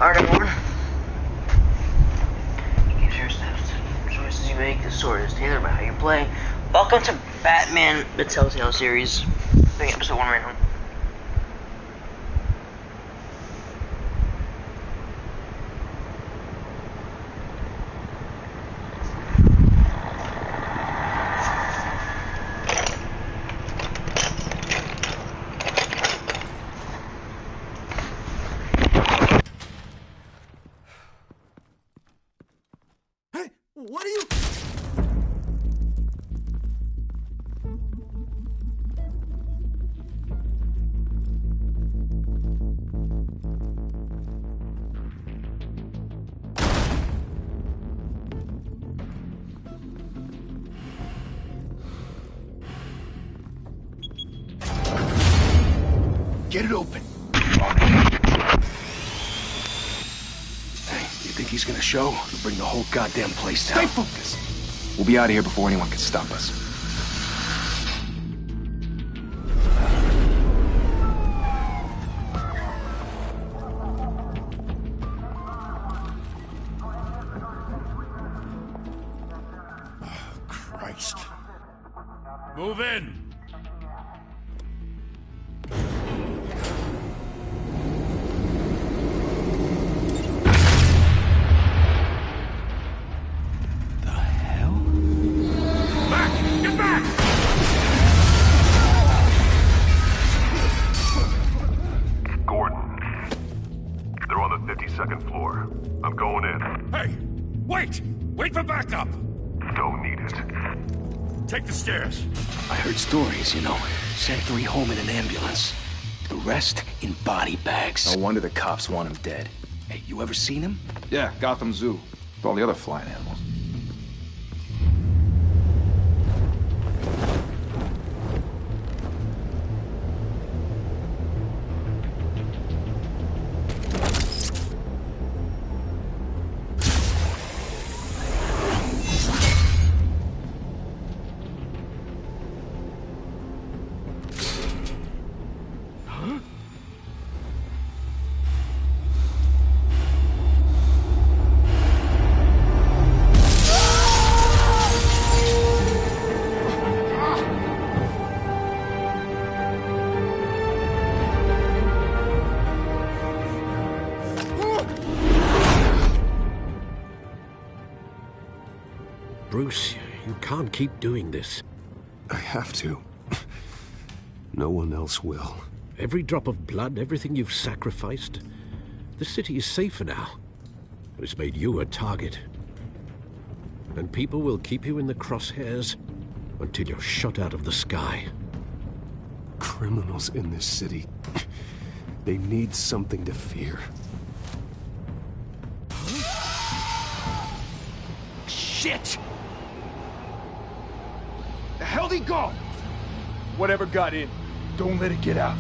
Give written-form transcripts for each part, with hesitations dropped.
Alright, everyone. Here's your steps. Choices you make, the story is tailored by how you play. Welcome to Batman, the Telltale series. Doing episode 1 right now. What are you... Get it open. You think he's gonna show? He'll bring the whole goddamn place down. Stay focused. We'll be out of here before anyone can stop us. Oh, Christ. Move in! Second floor. I'm going in. Hey! Wait! Wait for backup! Don't need it. Take the stairs. I heard stories, you know. Sent 3 home in an ambulance. The rest in body bags. No wonder the cops want him dead. Hey, you ever seen him? Yeah, Gotham Zoo. With all the other flying animals. Bruce, you can't keep doing this. I have to. No one else will. Every drop of blood, everything you've sacrificed. The city is safer now. It's made you a target. And people will keep you in the crosshairs until you're shot out of the sky. Criminals in this city. They need something to fear. Shit! The hell'd he go? Whatever got in, don't let it get out.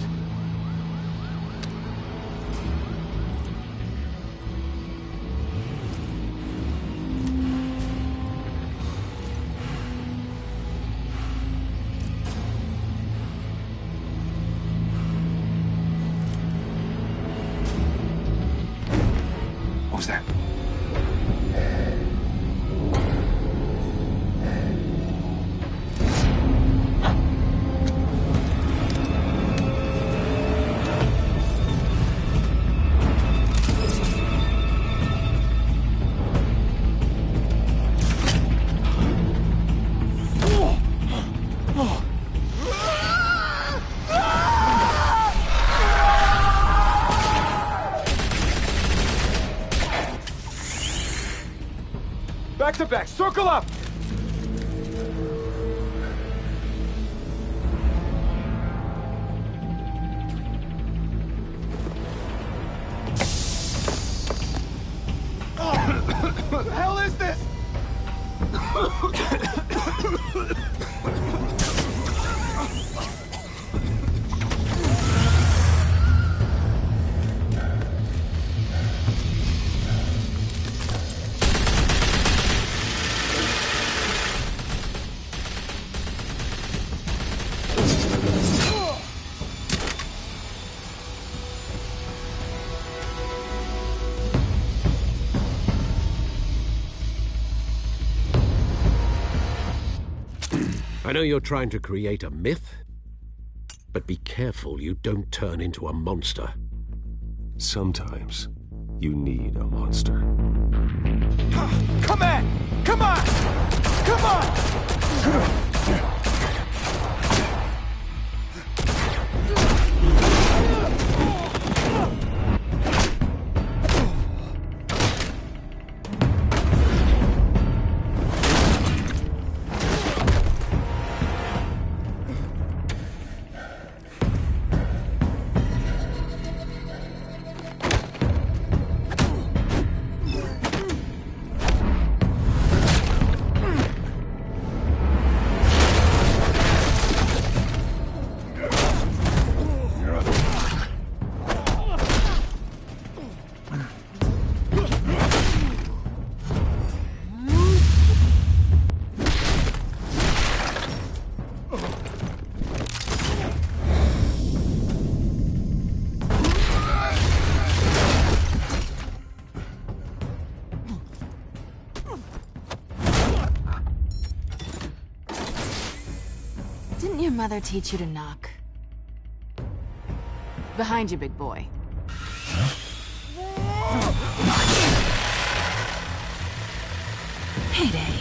What was that? Back to back, circle up! What the hell is this? I know you're trying to create a myth, but be careful you don't turn into a monster. Sometimes you need a monster. Come on! Come on! Come on! Didn't your mother teach you to knock? Behind you, big boy. Heyday.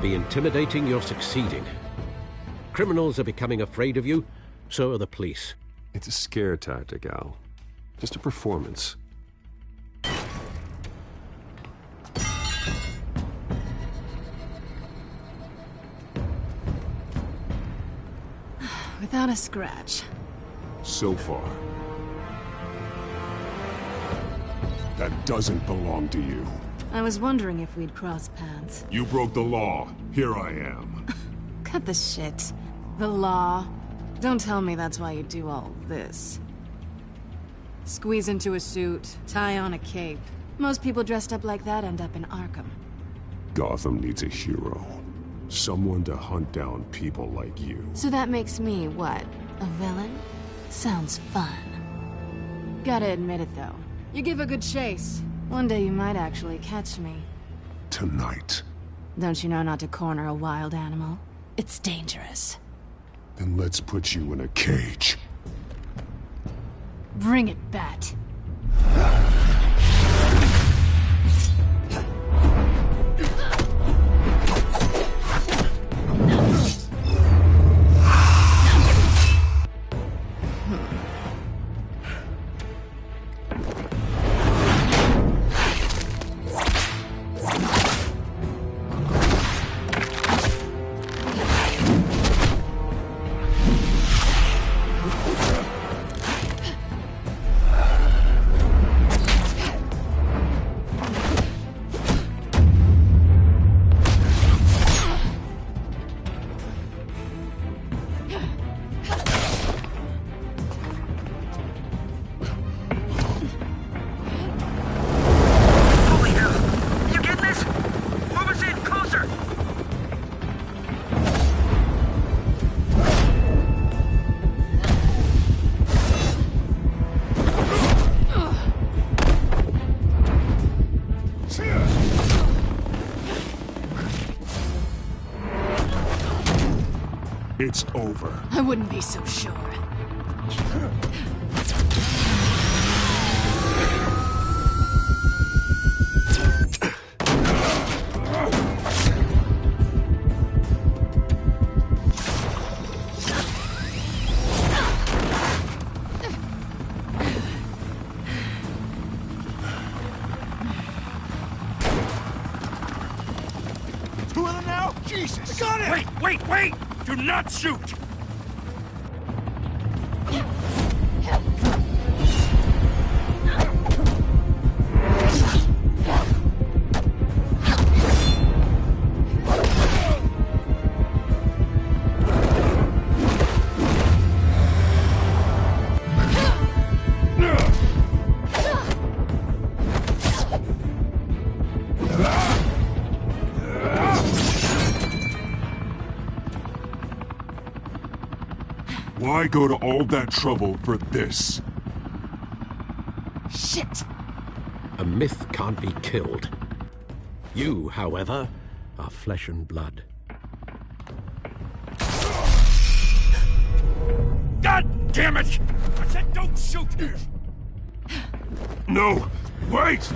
Intimidating, you're succeeding. Criminals are becoming afraid of you, so are the police. It's a scare tactic, Al. Just a performance. Without a scratch. So far. That doesn't belong to you. I was wondering if we'd cross paths. You broke the law. Here I am. Cut the shit. The law. Don't tell me that's why you do all this. Squeeze into a suit, tie on a cape. Most people dressed up like that end up in Arkham. Gotham needs a hero. Someone to hunt down people like you. So that makes me, what, a villain? Sounds fun. Gotta admit it, though. You give a good chase. One day you might actually catch me. Tonight. Don't you know not to corner a wild animal? It's dangerous. Then let's put you in a cage. Bring it, Bat. It's over. I wouldn't be so sure. Two of them now? Jesus! I got it! Wait! Do not shoot! Why go to all that trouble for this? Shit! A myth can't be killed. You, however, are flesh and blood. God damn it! I said don't shoot! No! Wait!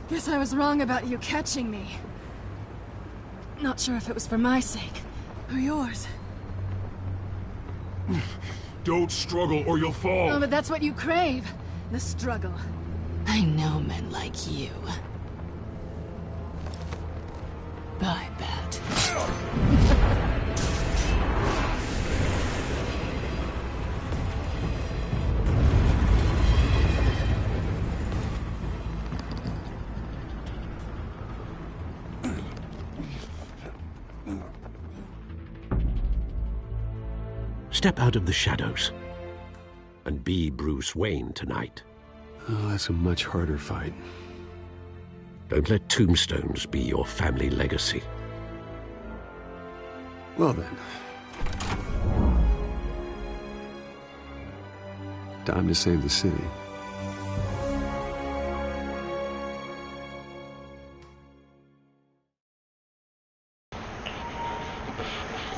Guess I was wrong about you catching me. Not sure if it was for my sake, or yours. Don't struggle or you'll fall! Oh, but that's what you crave. The struggle. I know men like you. Bye, Bat. Step out of the shadows and be Bruce Wayne tonight. Oh, that's a much harder fight. Don't let tombstones be your family legacy. Well then. Time to save the city.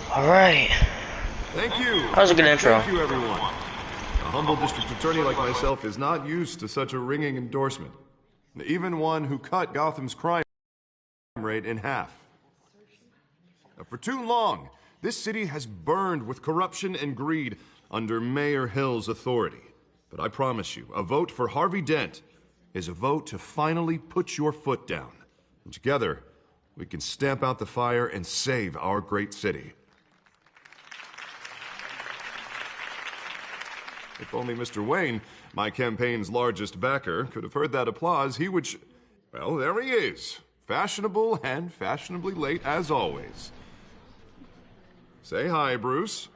Alright. Thank you. That was a good intro. Thank you, everyone. A humble district attorney like myself is not used to such a ringing endorsement. Even one who cut Gotham's crime rate in half. Now, for too long, this city has burned with corruption and greed under Mayor Hill's authority. But I promise you, a vote for Harvey Dent is a vote to finally put your foot down. And together, we can stamp out the fire and save our great city. If only Mr. Wayne, my campaign's largest backer, could have heard that applause, he would well, there he is. Fashionable and fashionably late as always. Say hi, Bruce.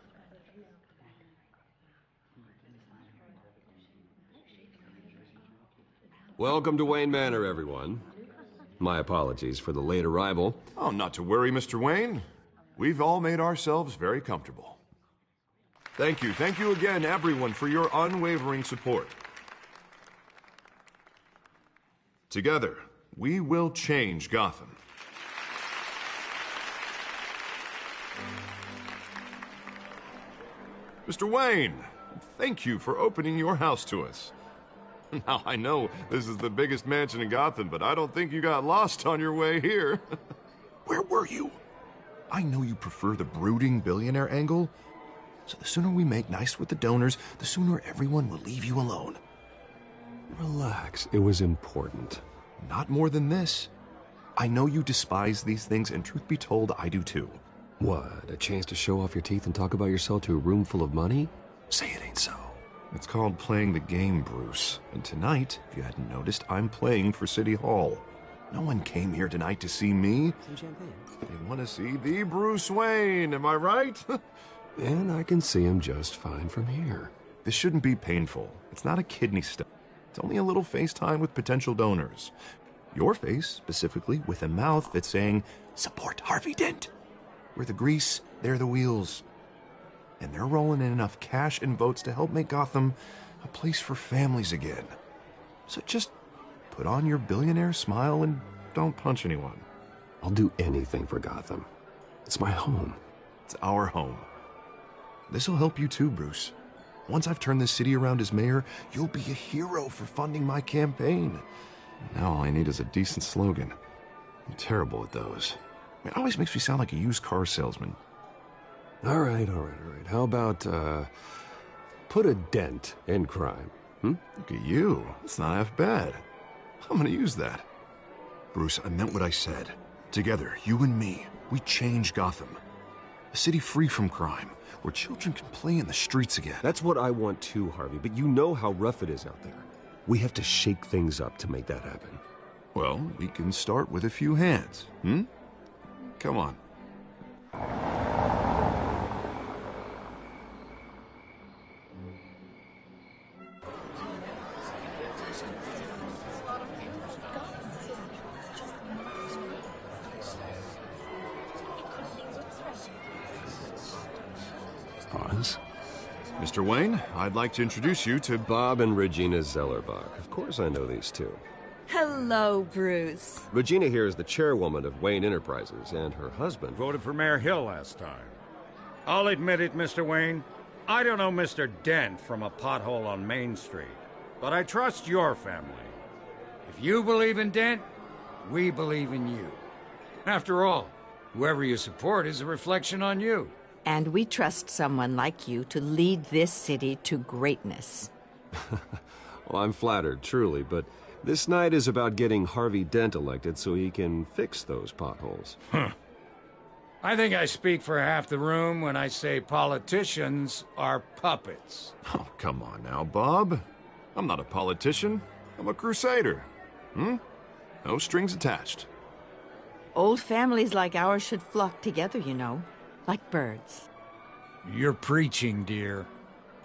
Welcome to Wayne Manor, everyone. My apologies for the late arrival. Oh, not to worry, Mr. Wayne. We've all made ourselves very comfortable. Thank you again, everyone, for your unwavering support. Together, we will change Gotham. Mr. Wayne, thank you for opening your house to us. Now, I know this is the biggest mansion in Gotham, but I don't think you got lost on your way here. Where were you? I know you prefer the brooding billionaire angle, so the sooner we make nice with the donors, the sooner everyone will leave you alone. Relax, it was important. Not more than this. I know you despise these things, and truth be told, I do too. What, a chance to show off your teeth and talk about yourself to a room full of money? Say it ain't so. It's called playing the game, Bruce. And tonight, if you hadn't noticed, I'm playing for City Hall. No one came here tonight to see me. Some champagne. They want to see the Bruce Wayne, am I right? And I can see him just fine from here. This shouldn't be painful. It's not a kidney stone. It's only a little FaceTime with potential donors. Your face, specifically, with a mouth that's saying, support Harvey Dent. We're the grease, they're the wheels. And they're rolling in enough cash and votes to help make Gotham a place for families again. So just put on your billionaire smile and don't punch anyone. I'll do anything for Gotham. It's my home. It's our home. This'll help you too, Bruce. Once I've turned this city around as mayor, you'll be a hero for funding my campaign. Now all I need is a decent slogan. I'm terrible at those. It always makes me sound like a used car salesman. All right. How about, put a dent in crime? Look at you. It's not half bad. I'm gonna use that. Bruce, I meant what I said. Together, you and me, we change Gotham. A city free from crime, where children can play in the streets again. That's what I want too, Harvey, but you know how rough it is out there. We have to shake things up to make that happen. Well, we can start with a few hands, Come on. Hans? Mr. Wayne, I'd like to introduce you to Bob and Regina Zellerbach. Of course I know these two. Hello, Bruce. Regina here is the chairwoman of Wayne Enterprises, and her husband... Voted for Mayor Hill last time. I'll admit it, Mr. Wayne. I don't know Mr. Dent from a pothole on Main Street, but I trust your family. If you believe in Dent, we believe in you. After all, whoever you support is a reflection on you. And we trust someone like you to lead this city to greatness. Well, I'm flattered, truly, but this night is about getting Harvey Dent elected so he can fix those potholes. I think I speak for half the room when I say politicians are puppets. Oh, come on now, Bob. I'm not a politician. I'm a crusader. No strings attached. Old families like ours should flock together, you know, like birds. You're preaching, dear.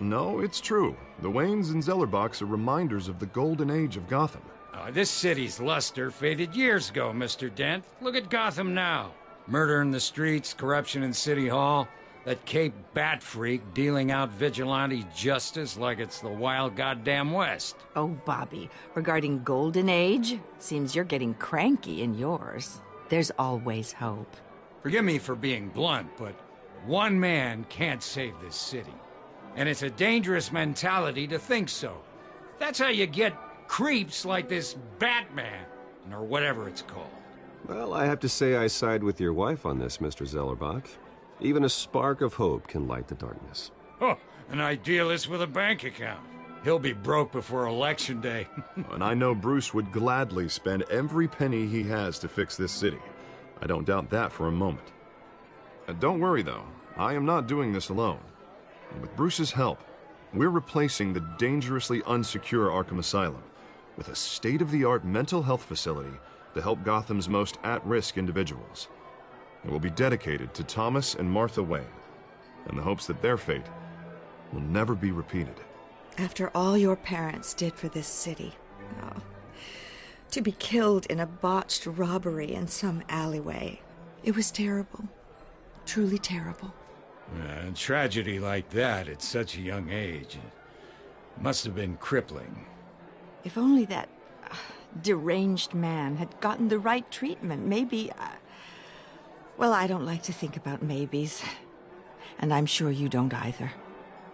No, it's true. The Waynes and Zellerbachs are reminders of the golden age of Gotham. This city's luster faded years ago, Mr. Dent. Look at Gotham now. Murder in the streets, corruption in City Hall, that Cape Bat freak dealing out vigilante justice like it's the wild goddamn West. Oh, Bobby, regarding Golden Age, seems you're getting cranky in yours. There's always hope. Forgive me for being blunt, but one man can't save this city. And it's a dangerous mentality to think so. That's how you get creeps like this Batman, or whatever it's called. Well, I have to say I side with your wife on this, Mr. Zellerbach. Even a spark of hope can light the darkness. Oh, an idealist with a bank account. He'll be broke before Election Day. And I know Bruce would gladly spend every penny he has to fix this city. I don't doubt that for a moment. Don't worry, though. I am not doing this alone. With Bruce's help, we're replacing the dangerously unsecure Arkham Asylum with a state-of-the-art mental health facility to help Gotham's most at-risk individuals. It will be dedicated to Thomas and Martha Wayne, in the hopes that their fate will never be repeated. After all your parents did for this city, to be killed in a botched robbery in some alleyway, it was terrible. Truly terrible. A tragedy like that at such a young age must have been crippling. If only that deranged man had gotten the right treatment, maybe... Well, I don't like to think about maybes. And I'm sure you don't either.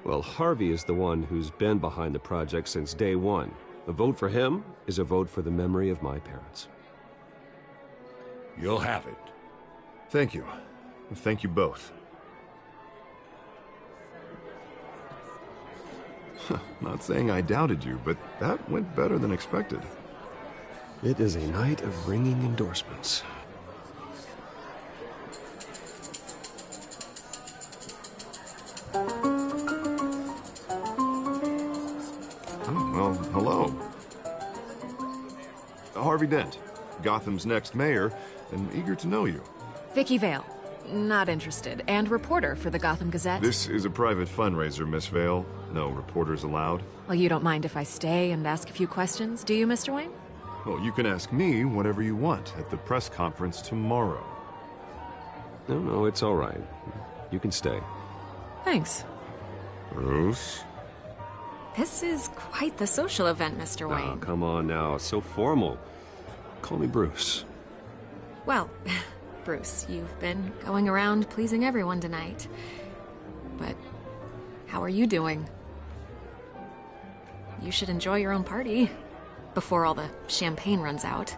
Well, Harvey is the one who's been behind the project since day one. A vote for him is a vote for the memory of my parents. You'll have it. Thank you. Thank you both. Not saying I doubted you, but that went better than expected. It is a night of ringing endorsements. Well, hello. Harvey Dent, Gotham's next mayor, and eager to know you. Vicky Vale. Not interested. And reporter for the Gotham Gazette. This is a private fundraiser, Miss Vale. No reporters allowed. Well, you don't mind if I stay and ask a few questions, do you, Mr. Wayne? Well, you can ask me whatever you want at the press conference tomorrow. No, it's all right. You can stay. Thanks. Bruce? This is quite the social event, Mr. Wayne. Oh, come on now. So formal. Call me Bruce. Well, Bruce, you've been going around pleasing everyone tonight. But how are you doing? you should enjoy your own party before all the champagne runs out.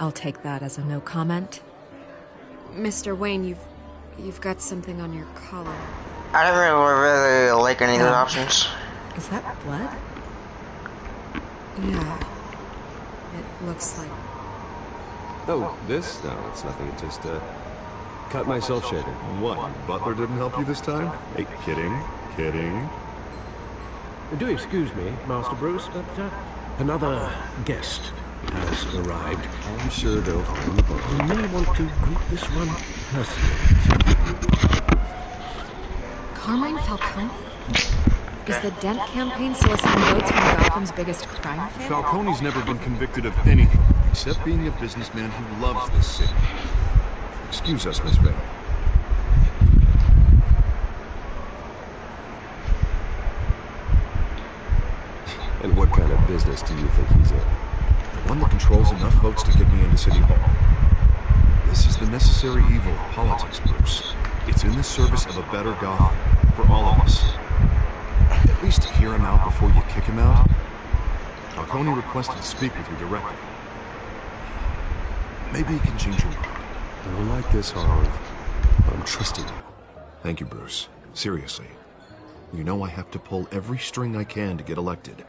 I'll take that as a no comment. Mr. Wayne, you've got something on your collar. I don't really like any of the options. Is that blood? Yeah. It looks like... Oh, this? No, it's nothing. It just, cut myself shaving. What? Butler didn't help you this time? Hey, kidding. Kidding. Do excuse me, Master Bruce, but another guest has arrived. I'm sure they'll find the book. You may want to greet this one personally. Carmine Falcone? Is the Dent campaign soliciting votes from Gotham's biggest crime family? Falcone's never been convicted of anything except being a businessman who loves this city. Excuse us, Miss Vale. And what kind of business do you think he's in? The one that controls enough votes to get me into City Hall. This is the necessary evil of politics, Bruce. It's in the service of a better Gotham, for all of us. At least hear him out before you kick him out. Falcone requested to speak with you directly. Maybe he can change your mind. I don't like this, Harv, but I'm trusting you. Thank you, Bruce. Seriously. You know I have to pull every string I can to get elected.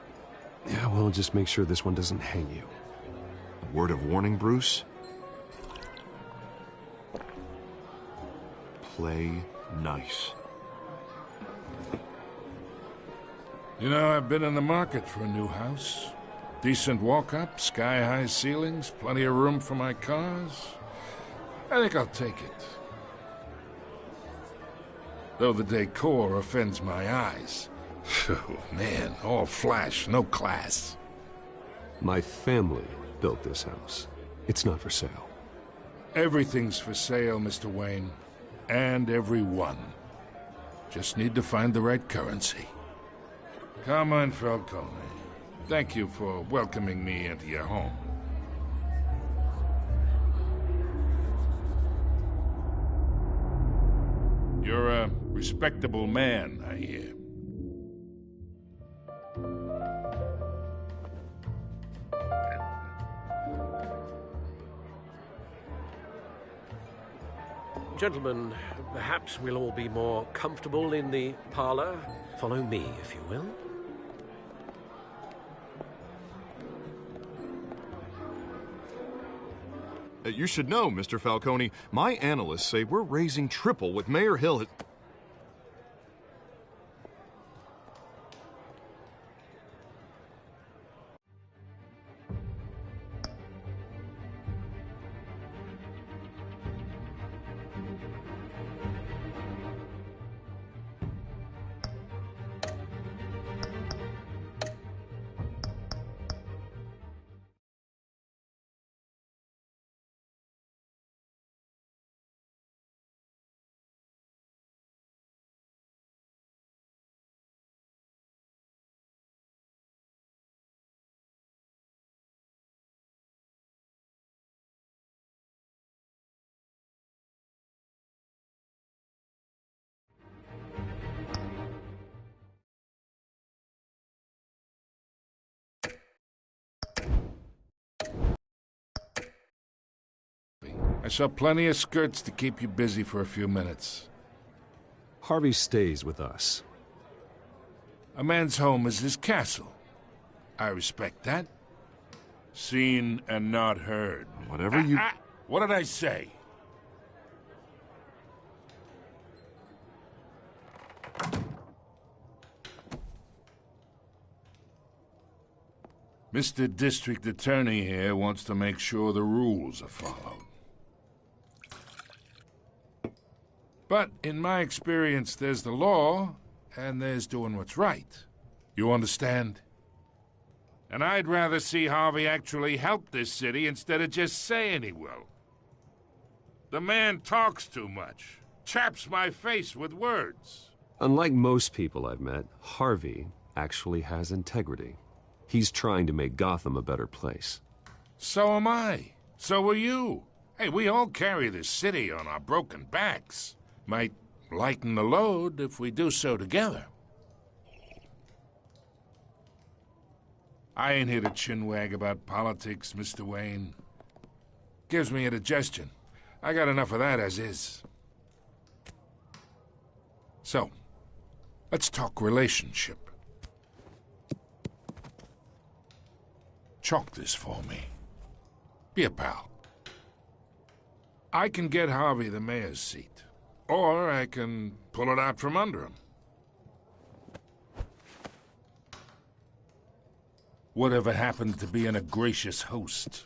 Yeah, well, just make sure this one doesn't hang you. A word of warning, Bruce? Play nice. You know, I've been in the market for a new house. Decent walk-up, sky-high ceilings, plenty of room for my cars. I think I'll take it. Though the decor offends my eyes. Oh, man, all flash, no class. My family built this house. It's not for sale. Everything's for sale, Mr. Wayne. And everyone. Just need to find the right currency. Carmine Falcone, thank you for welcoming me into your home. You're a respectable man, I hear. Gentlemen, perhaps we'll all be more comfortable in the parlor. Follow me, if you will. You should know, Mr. Falcone, my analysts say we're raising triple what Mayor Hill has... I saw plenty of skirts to keep you busy for a few minutes. Harvey stays with us. A man's home is his castle. I respect that. Seen and not heard. Whatever you... What did I say? Mr. District Attorney here wants to make sure the rules are followed. But in my experience, there's the law, and there's doing what's right. You understand? And I'd rather see Harvey actually help this city instead of just saying he will. The man talks too much, chaps my face with words. Unlike most people I've met, Harvey actually has integrity. He's trying to make Gotham a better place. So am I. So are you. Hey, we all carry this city on our broken backs. Might lighten the load if we do so together. I ain't here to chinwag about politics, Mr. Wayne. Gives me indigestion. I got enough of that as is. So, let's talk relationship. Chalk this for me. Be a pal. I can get Harvey the mayor's seat, or I can pull it out from under him. Whatever happened to being a gracious host?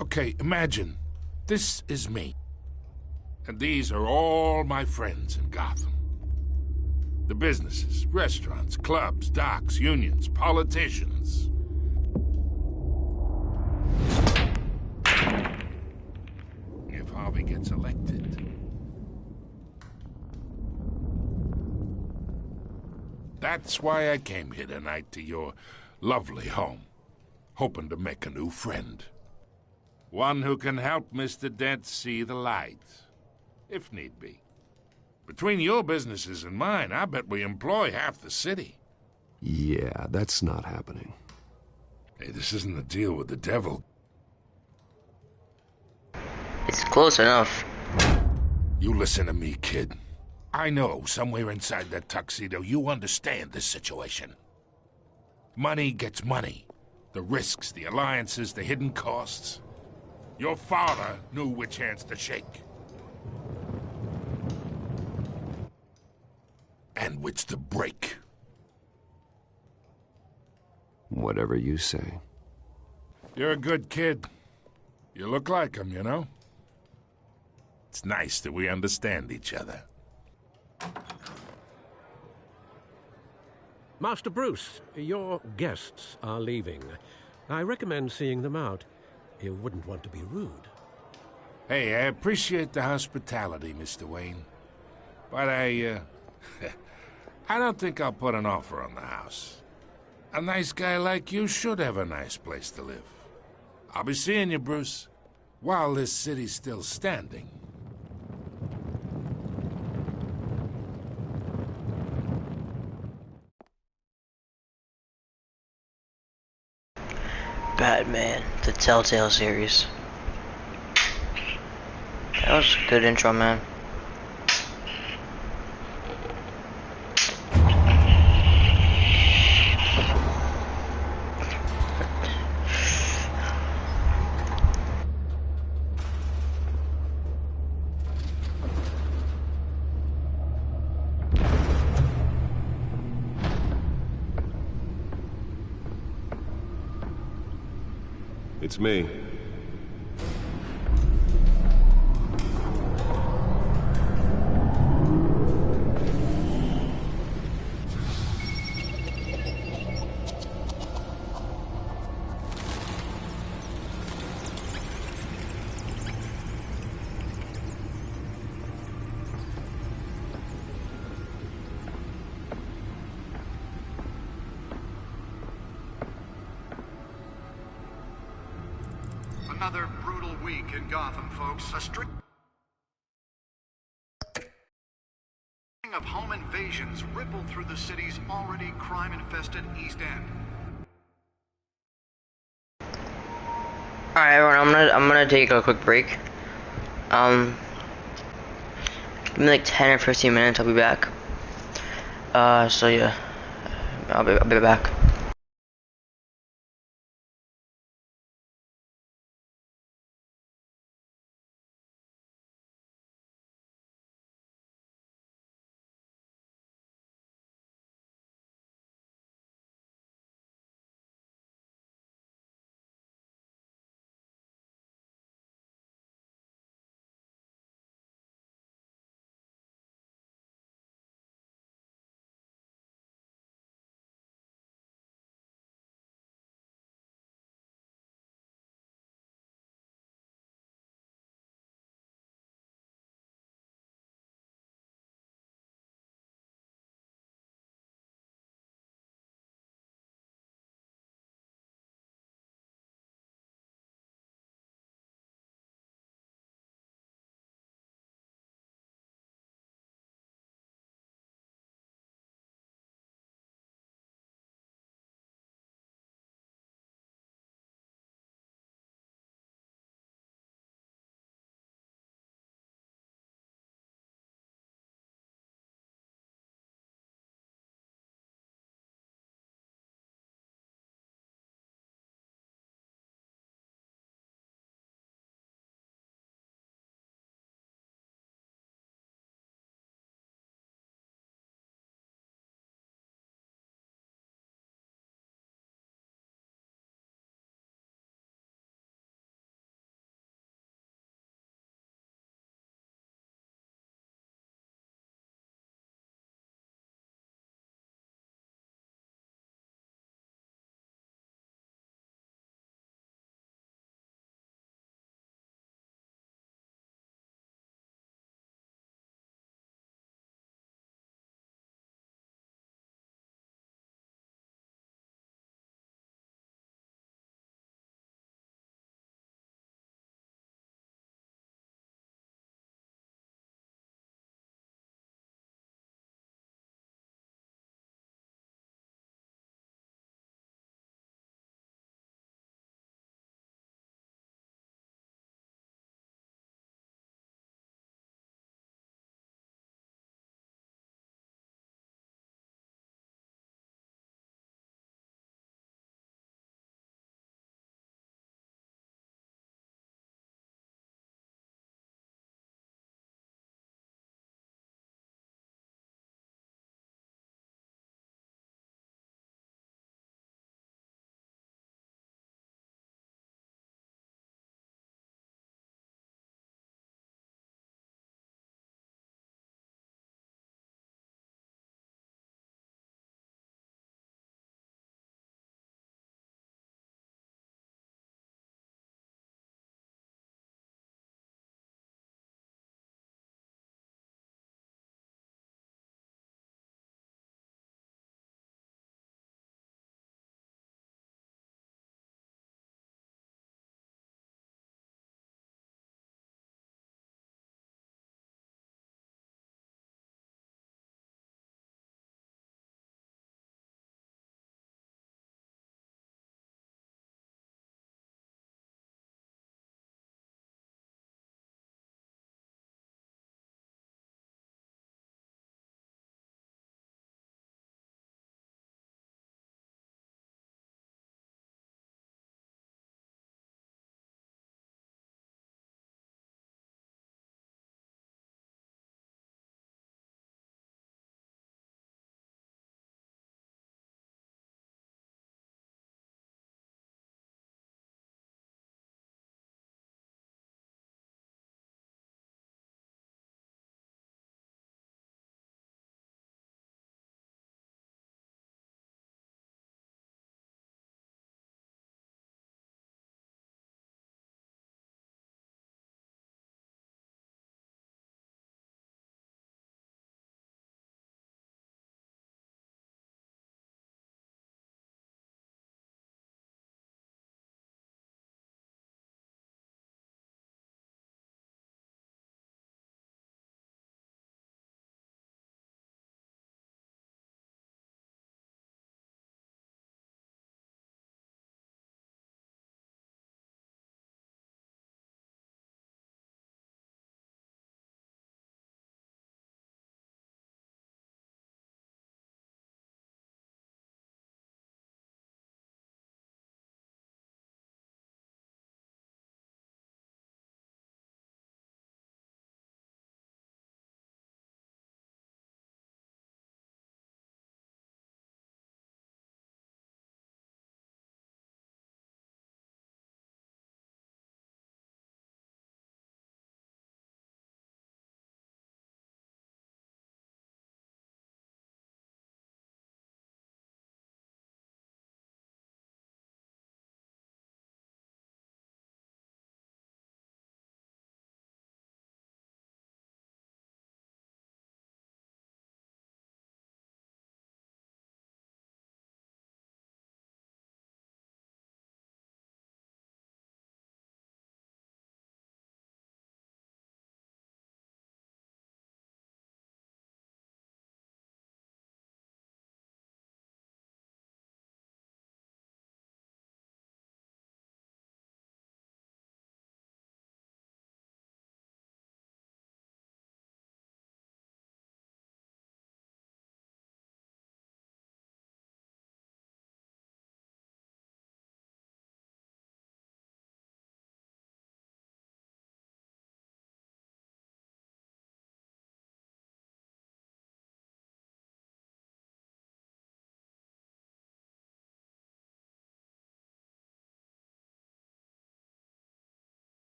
Okay, imagine this is me, and these are all my friends in Gotham. The businesses, restaurants, clubs, docks, unions, politicians. If Harvey gets elected, that's why I came here tonight to your lovely home, hoping to make a new friend. One who can help Mr. Dent see the light, if need be. Between your businesses and mine, I bet we employ half the city. Yeah, that's not happening. Hey, this isn't a deal with the devil. It's close enough. You listen to me, kid. I know somewhere inside that tuxedo you understand this situation. Money gets money. The risks, the alliances, the hidden costs. Your father knew which hands to shake. And which to break. Whatever you say. You're a good kid. You look like him, you know? It's nice that we understand each other. Master Bruce, your guests are leaving. I recommend seeing them out. You wouldn't want to be rude. Hey, I appreciate the hospitality, Mr. Wayne. But I don't think I'll put an offer on the house. A nice guy like you should have a nice place to live. I'll be seeing you, Bruce, while this city's still standing. Batman, the Telltale series. That was a good intro, man. It's me. Another brutal week in Gotham, folks. A string of home invasions rippled through the city's already crime-infested East End. Alright, everyone, I'm gonna take a quick break. Give me like 10 or 15 minutes, I'll be back. So yeah, I'll be back.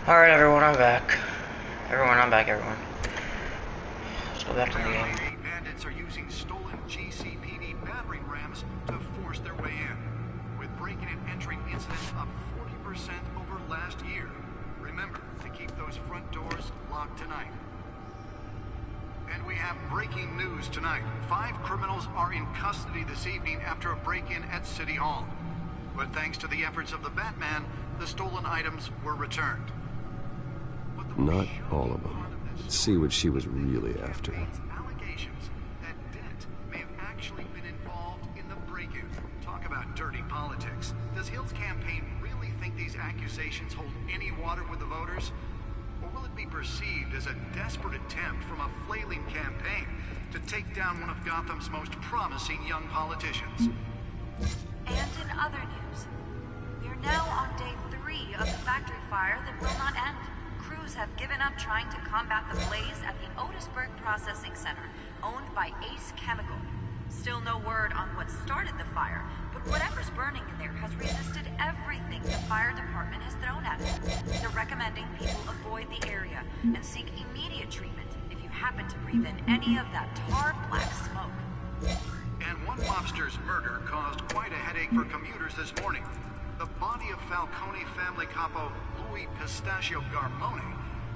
Alright, everyone, I'm back. Everyone. Let's go back to the game. Bandits are using stolen GCPD battering rams to force their way in, with breaking and entering incidents up 40% over last year. Remember to keep those front doors locked tonight. And we have breaking news tonight. 5 criminals are in custody this evening after a break-in at City Hall. But thanks to the efforts of the Batman, the stolen items were returned. Not all of them. Let's see what she was really after. Allegations that Dent may have actually been involved in the break-in. Talk about dirty politics. Does Hill's campaign really think these accusations hold any water with the voters? Or will it be perceived as a desperate attempt from a flailing campaign to take down one of Gotham's most promising young politicians? And in other news, we are now on day 3 of the factory fire that will not end. Crews have given up trying to combat the blaze at the Otisburg Processing Center, owned by Ace Chemical. Still no word on what started the fire, but whatever's burning in there has resisted everything the fire department has thrown at it. They're recommending people avoid the area and seek immediate treatment if you happen to breathe in any of that tar black smoke. And one mobster's murder caused quite a headache for commuters this morning. The body of Falcone family capo Louis Pistachio Garmone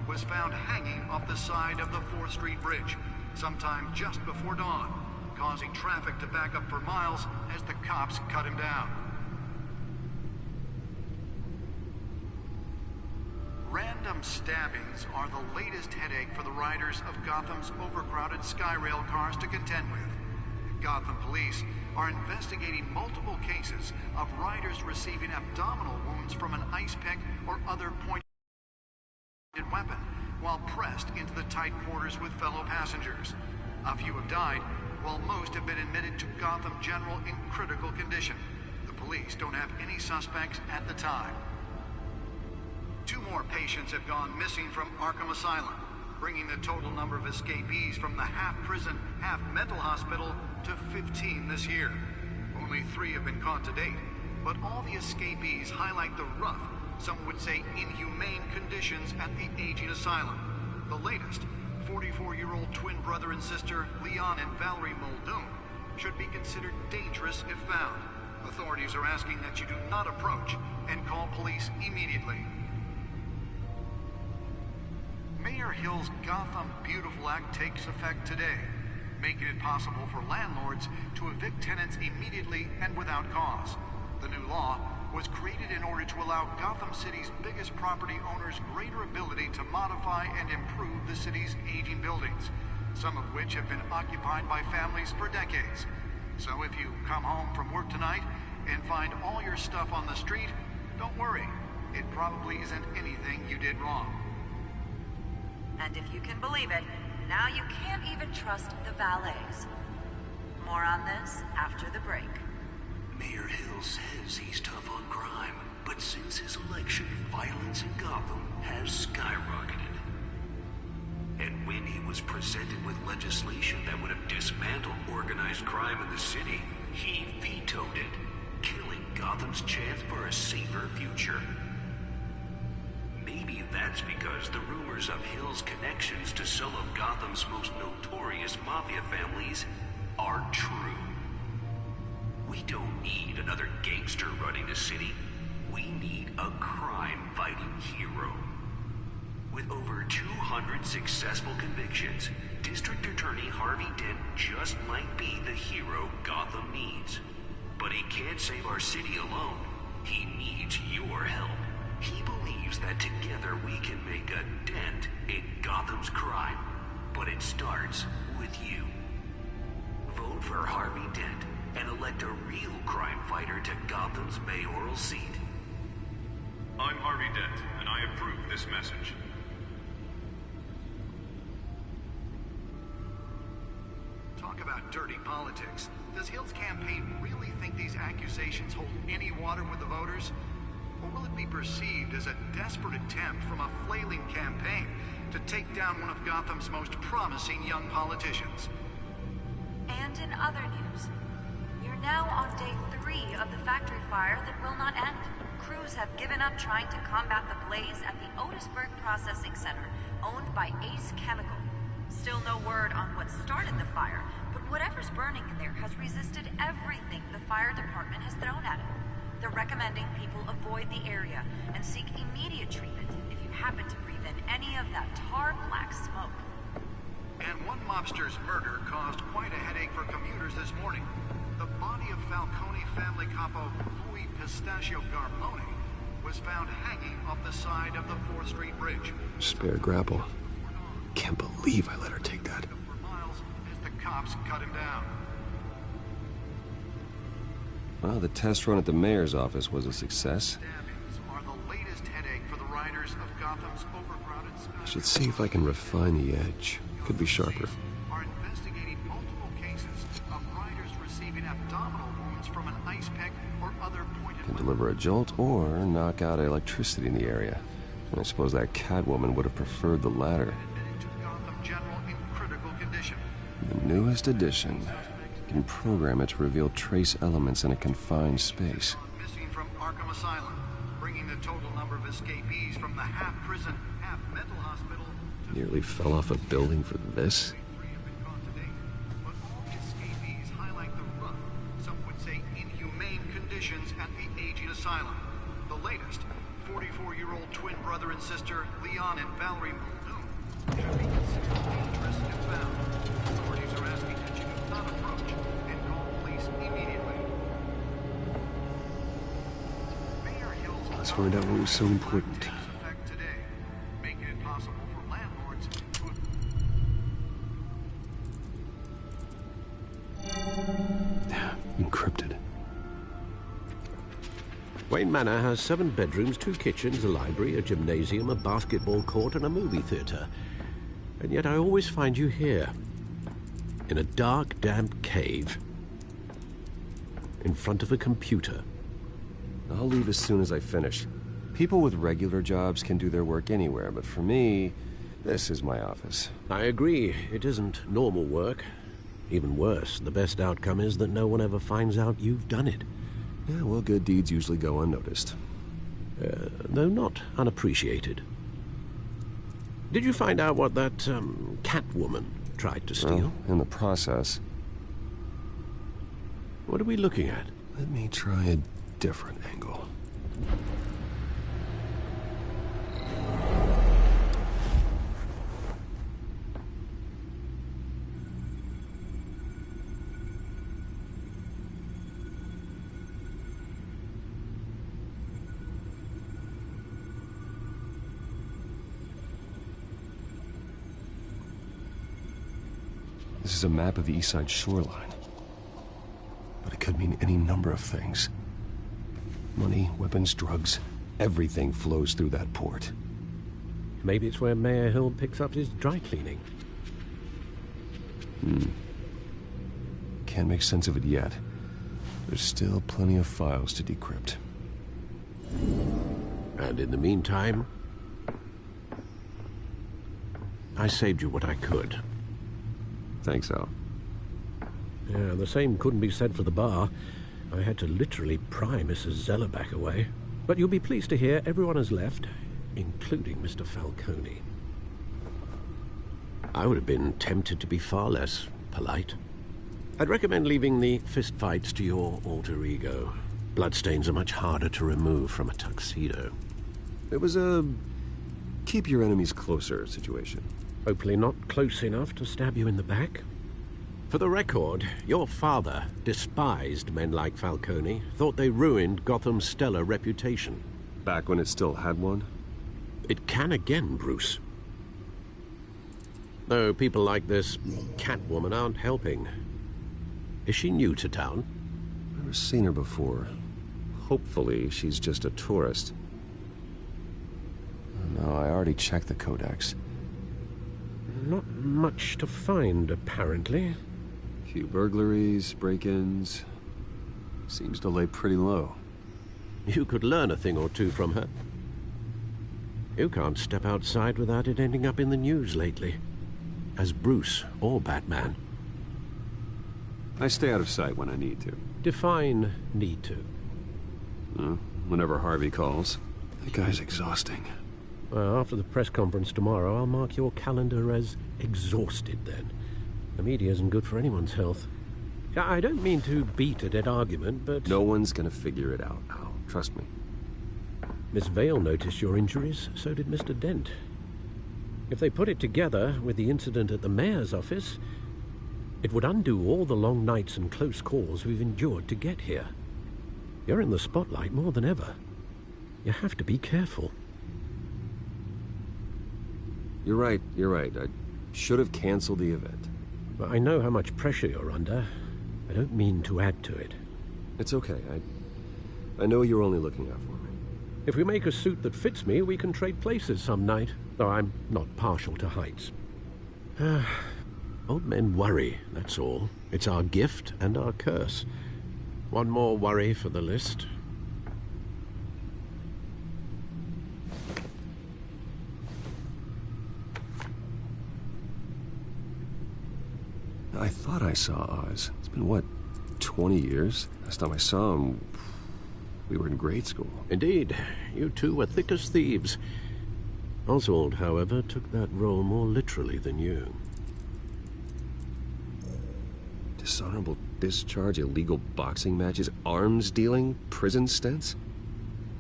was found hanging off the side of the 4th Street Bridge sometime just before dawn, causing traffic to back up for miles as the cops cut him down. Random stabbings are the latest headache for the riders of Gotham's overcrowded Skyrail cars to contend with. Gotham police are investigating multiple cases of riders receiving abdominal wounds from an ice pick or other pointed weapon while pressed into the tight quarters with fellow passengers. A few have died, while most have been admitted to Gotham General in critical condition. The police don't have any suspects at the time. 2 more patients have gone missing from Arkham Asylum, bringing the total number of escapees from the half-prison, half-mental hospital to 15 this year. Only 3 have been caught to date, but all the escapees highlight the rough, some would say inhumane conditions at the aging asylum. The latest, 44-year-old twin brother and sister Leon and Valerie Muldoon, should be considered dangerous if found. Authorities are asking that you do not approach and call police immediately. Mayor Hill's Gotham Beautiful Act takes effect today, making it possible for landlords to evict tenants immediately and without cause. The new law was created in order to allow Gotham City's biggest property owners greater ability to modify and improve the city's aging buildings, some of which have been occupied by families for decades. So if you come home from work tonight and find all your stuff on the street, don't worry. It probably isn't anything you did wrong. And if you can believe it, now you can't even trust the valets. More on this after the break. Mayor Hill says he's tough on crime, but since his election, violence in Gotham has skyrocketed. And when he was presented with legislation that would have dismantled organized crime in the city, he vetoed it, killing Gotham's chance for a safer future. Maybe that's because the rumors of Hill's connections to some of Gotham's most notorious mafia families are true. We don't need another gangster running the city. We need a crime-fighting hero. With over 200 successful convictions, District Attorney Harvey Dent just might be the hero Gotham needs. But he can't save our city alone. He needs your help. He believes that together we can make a dent in Gotham's crime. But it starts with you. Vote for Harvey Dent and elect a real crime fighter to Gotham's mayoral seat. I'm Harvey Dent, and I approve this message. Talk about dirty politics. Does Hill's campaign really think these accusations hold any water with the voters? Or will it be perceived as a desperate attempt from a flailing campaign to take down one of Gotham's most promising young politicians? And in other news, we are now on day 3 of the factory fire that will not end. Crews have given up trying to combat the blaze at the Otisburg Processing Center, owned by Ace Chemical. Still no word on what started the fire, but whatever's burning in there has resisted everything the fire department has thrown at it. They're recommending people avoid the area and seek immediate treatment if you happen to breathe in any of that tar black smoke. And one mobster's murder caused quite a headache for commuters this morning. The body of Falcone family capo Louis Pistachio Garmone was found hanging off the side of the 4th Street Bridge. Spare grapple. Can't believe I let her take that. For miles as the cops cut him down. Well, the test run at the mayor's office was a success. Stabbings are the latest headache for the riders of Gotham's overcrowded I should see if I can refine the edge. Could be sharper. Are investigating multiple cases of riders receiving abdominal wounds from an ice pick or other pointed Can deliver a jolt or knock out electricity in the area. And I suppose that Catwoman would have preferred the latter. admitted to Gotham General in critical condition. The newest addition can program it to reveal trace elements in a confined space. Missing from Arkham Asylum, bringing the total number of escapees from the half-prison, half-mental hospital to Nearly fell off a building for this. 3 have been caught to date. But all escapees highlight the rough, some would say inhumane conditions at the aging asylum. The latest, 44-year-old twin brother and sister Leon and Valerie Muldoon should be considered dangerous if found. Authorities are asking that you do not approach and call police immediately. Mayor Hill's Let's find out what was so important. takes effect today, making it possible for landlords to Encrypted. Wayne Manor has 7 bedrooms, 2 kitchens, a library, a gymnasium, a basketball court, and a movie theater. And yet I always find you here, in a dark, damp cave, in front of a computer. I'll leave as soon as I finish. People with regular jobs can do their work anywhere, but for me, this is my office. I agree, it isn't normal work. Even worse, the best outcome is that no one ever finds out you've done it. Yeah, well, good deeds usually go unnoticed. Though not unappreciated. Did you find out what that, Catwoman tried to steal? Well, in the process. What are we looking at? Let me try a different angle. This is a map of the east side shoreline. But it could mean any number of things. Money, weapons, drugs, everything flows through that port. Maybe it's where Mayor Hill picks up his dry cleaning. Can't make sense of it yet. There's still plenty of files to decrypt. And in the meantime, I saved you what I could. Thanks, Al. Yeah, the same couldn't be said for the bar. I had to literally pry Mrs. Zeller back away. But you'll be pleased to hear everyone has left, including Mr. Falcone. I would have been tempted to be far less polite. I'd recommend leaving the fistfights to your alter ego. Bloodstains are much harder to remove from a tuxedo. It was a keep your enemies closer situation. Hopefully not close enough to stab you in the back. For the record, your father despised men like Falcone, thought they ruined Gotham's stellar reputation. Back when it still had one? It can again, Bruce. Though people like this Catwoman aren't helping. Is she new to town? Never seen her before. Hopefully she's just a tourist. No, I already checked the codex. Not much to find, apparently. Few burglaries, break-ins. Seems to lay pretty low. You could learn a thing or two from her. You can't step outside without it ending up in the news lately. As Bruce or Batman. I stay out of sight when I need to. Define need to. whenever Harvey calls. That guy's exhausting. Well, after the press conference tomorrow, I'll mark your calendar as exhausted then. The media isn't good for anyone's health. I don't mean to beat a dead argument, but... No one's gonna figure it out, Al. Trust me. Miss Vale noticed your injuries, so did Mr. Dent. If they put it together with the incident at the mayor's office, it would undo all the long nights and close calls we've endured to get here. You're in the spotlight more than ever. You have to be careful. You're right. I should have canceled the event. I know how much pressure you're under. I don't mean to add to it. It's okay. I know you're only looking out for me. If we make a suit that fits me, we can trade places some night. Though I'm not partial to heights. Old men worry, that's all. It's our gift and our curse. One more worry for the list. I thought I saw Oz. It's been, what, 20 years? Last time I saw him, we were in grade school. Indeed. You two were thick as thieves. Oswald, however, took that role more literally than you. Dishonorable discharge, illegal boxing matches, arms dealing, prison stints?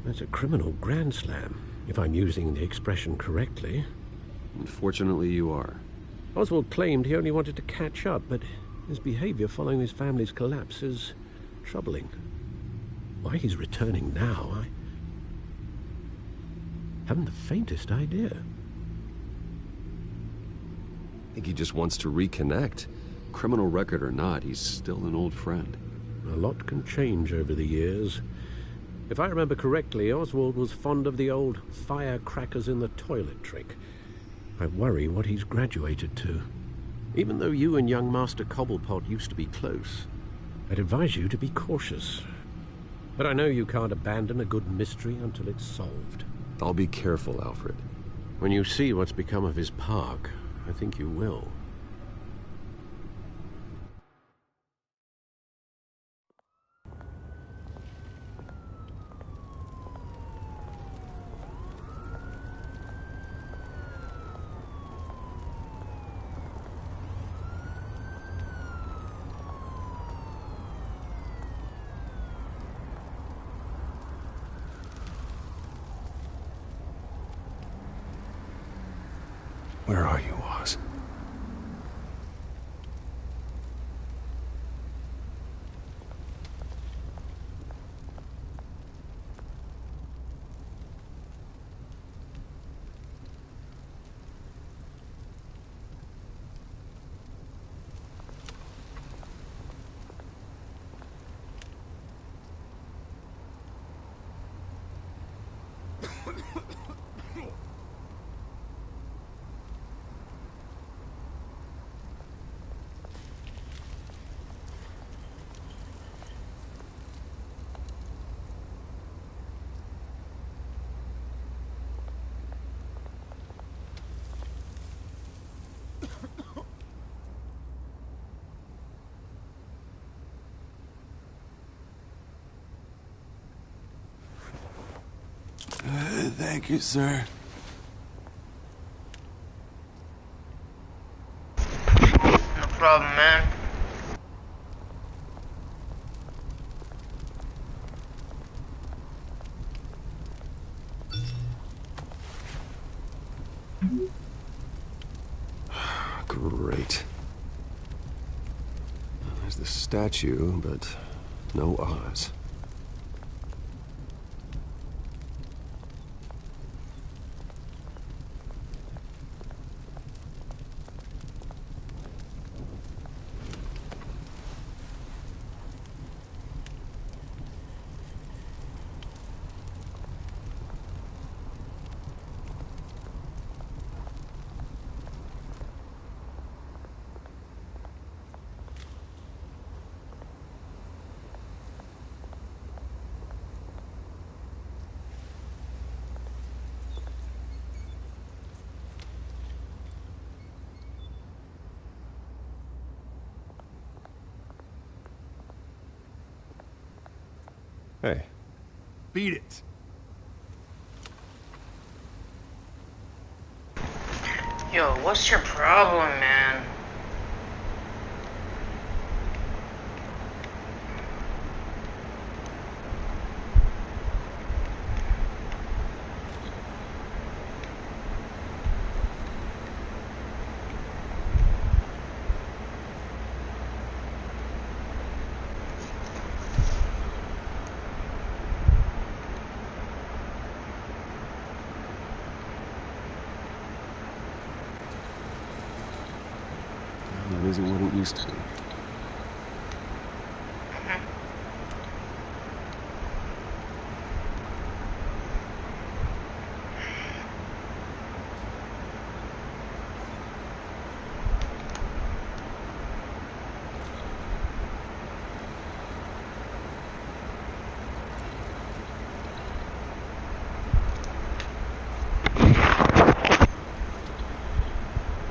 That's a criminal grand slam, if I'm using the expression correctly. Unfortunately, you are. Oswald claimed he only wanted to catch up, but his behavior following his family's collapse is troubling. Why he's returning now, I haven't the faintest idea. I think he just wants to reconnect. Criminal record or not, he's still an old friend. A lot can change over the years. If I remember correctly, Oswald was fond of the old firecrackers in the toilet trick. I worry what he's graduated to. Even though you and young Master Cobblepot used to be close, I'd advise you to be cautious. But I know you can't abandon a good mystery until it's solved. I'll be careful, Alfred. When you see what's become of his park, I think you will. Where are you, Oz? Thank you, sir. No problem, man. Great. There's the statue, but no Oz. Hey, Beat it. Yo, what's your problem, man? That isn't what it used to be.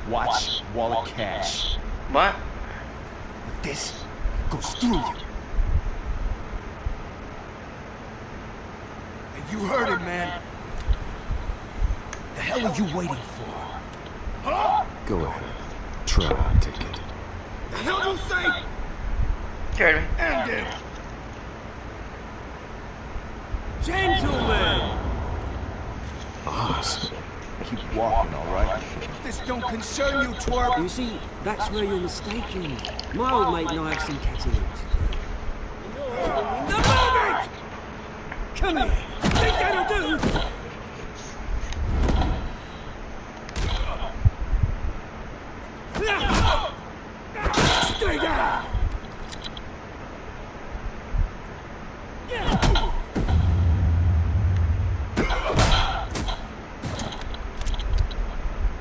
Watch wallet cash. What? This goes through you. You heard it, man. The hell are you waiting for? Huh? Go ahead. Try and take it. The hell you say? Heard me. End it. Gentlemen! Oz. Keep walking, all right? This don't concern you, twerp. You see, that's where you're mistaken. My old mate and I have some catching up to do. The moment! Come here. Think that'll do? Stay down!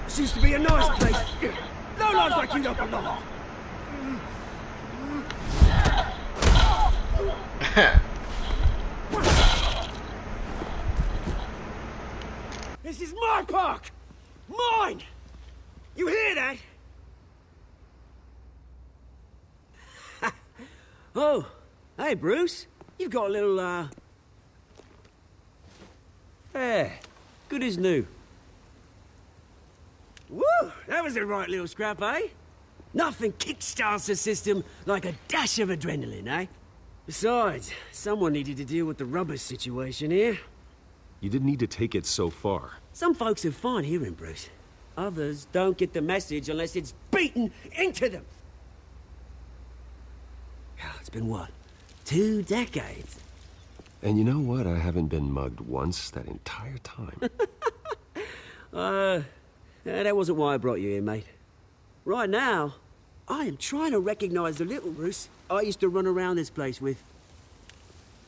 This used to be a nice place. No lives like you don't belong. This is my park! Mine! You hear that? Oh, hey, Bruce. You've got a little, Yeah, good as new. Woo! That was a right little scrap, eh? Nothing kickstarts the system like a dash of adrenaline, eh? Besides, someone needed to deal with the rubber situation here. You didn't need to take it so far. Some folks are fine hearing, Bruce. Others don't get the message unless it's beaten into them. It's been, what, 2 decades? And you know what? I haven't been mugged once that entire time. That wasn't why I brought you here, mate. Right now, I am trying to recognize the little Bruce I used to run around this place with.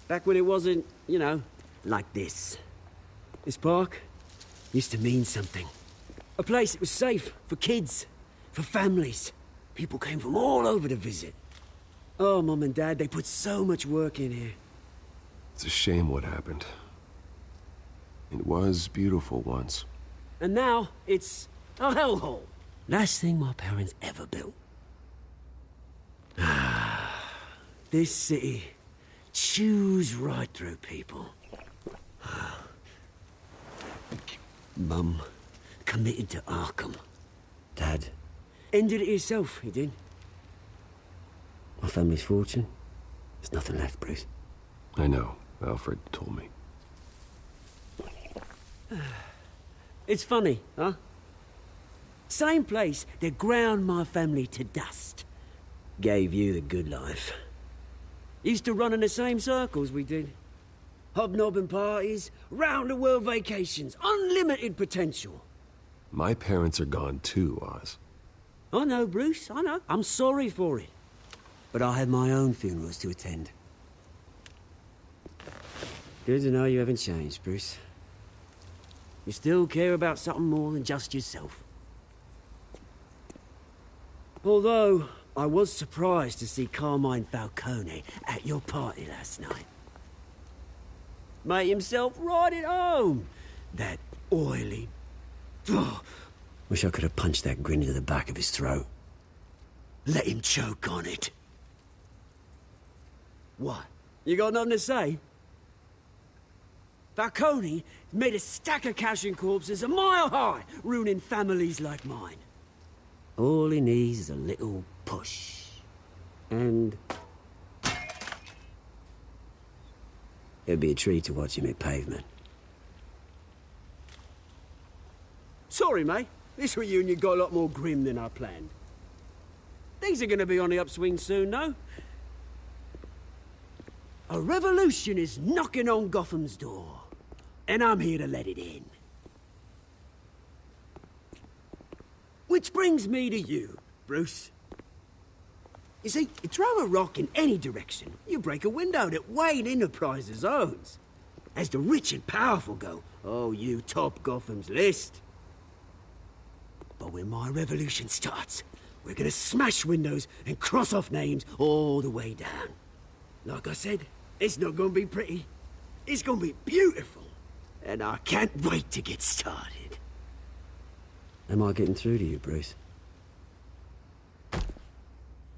Back when it wasn't, you know, like this. This park used to mean something. A place that was safe for kids, for families. People came from all over to visit. Oh, Mum and Dad, they put so much work in here. It's a shame what happened. It was beautiful once. And now, it's a hellhole. Last thing my parents ever built. This city chews right through people. Mum committed to Arkham. Dad ended it himself, he did. My family's fortune, there's nothing left, Bruce. I know. Alfred told me. It's funny, huh? Same place that ground my family to dust. Gave you the good life. Used to run in the same circles we did. Hobnobbing parties, round-the-world vacations, unlimited potential. My parents are gone too, Oz. I know, Bruce, I know. I'm sorry for it. But I had my own funerals to attend. Good to know you haven't changed, Bruce. You still care about something more than just yourself. Although, I was surprised to see Carmine Falcone at your party last night. Made himself right at home. That oily... Oh, wish I could have punched that grin into the back of his throat. Let him choke on it. What? You got nothing to say? Falcone made a stack of cash and corpses a mile high, ruining families like mine. All he needs is a little push. And... it'd be a treat to watch him hit pavement. Sorry, mate. This reunion got a lot more grim than I planned. Things are gonna be on the upswing soon, though. A revolution is knocking on Gotham's door, and I'm here to let it in. Which brings me to you, Bruce. You see, you throw a rock in any direction, you break a window that Wayne Enterprises owns. As the rich and powerful go, oh, you top Gotham's list. But when my revolution starts, we're gonna smash windows and cross off names all the way down. Like I said, it's not gonna be pretty. It's gonna be beautiful. And I can't wait to get started. Am I getting through to you, Bruce?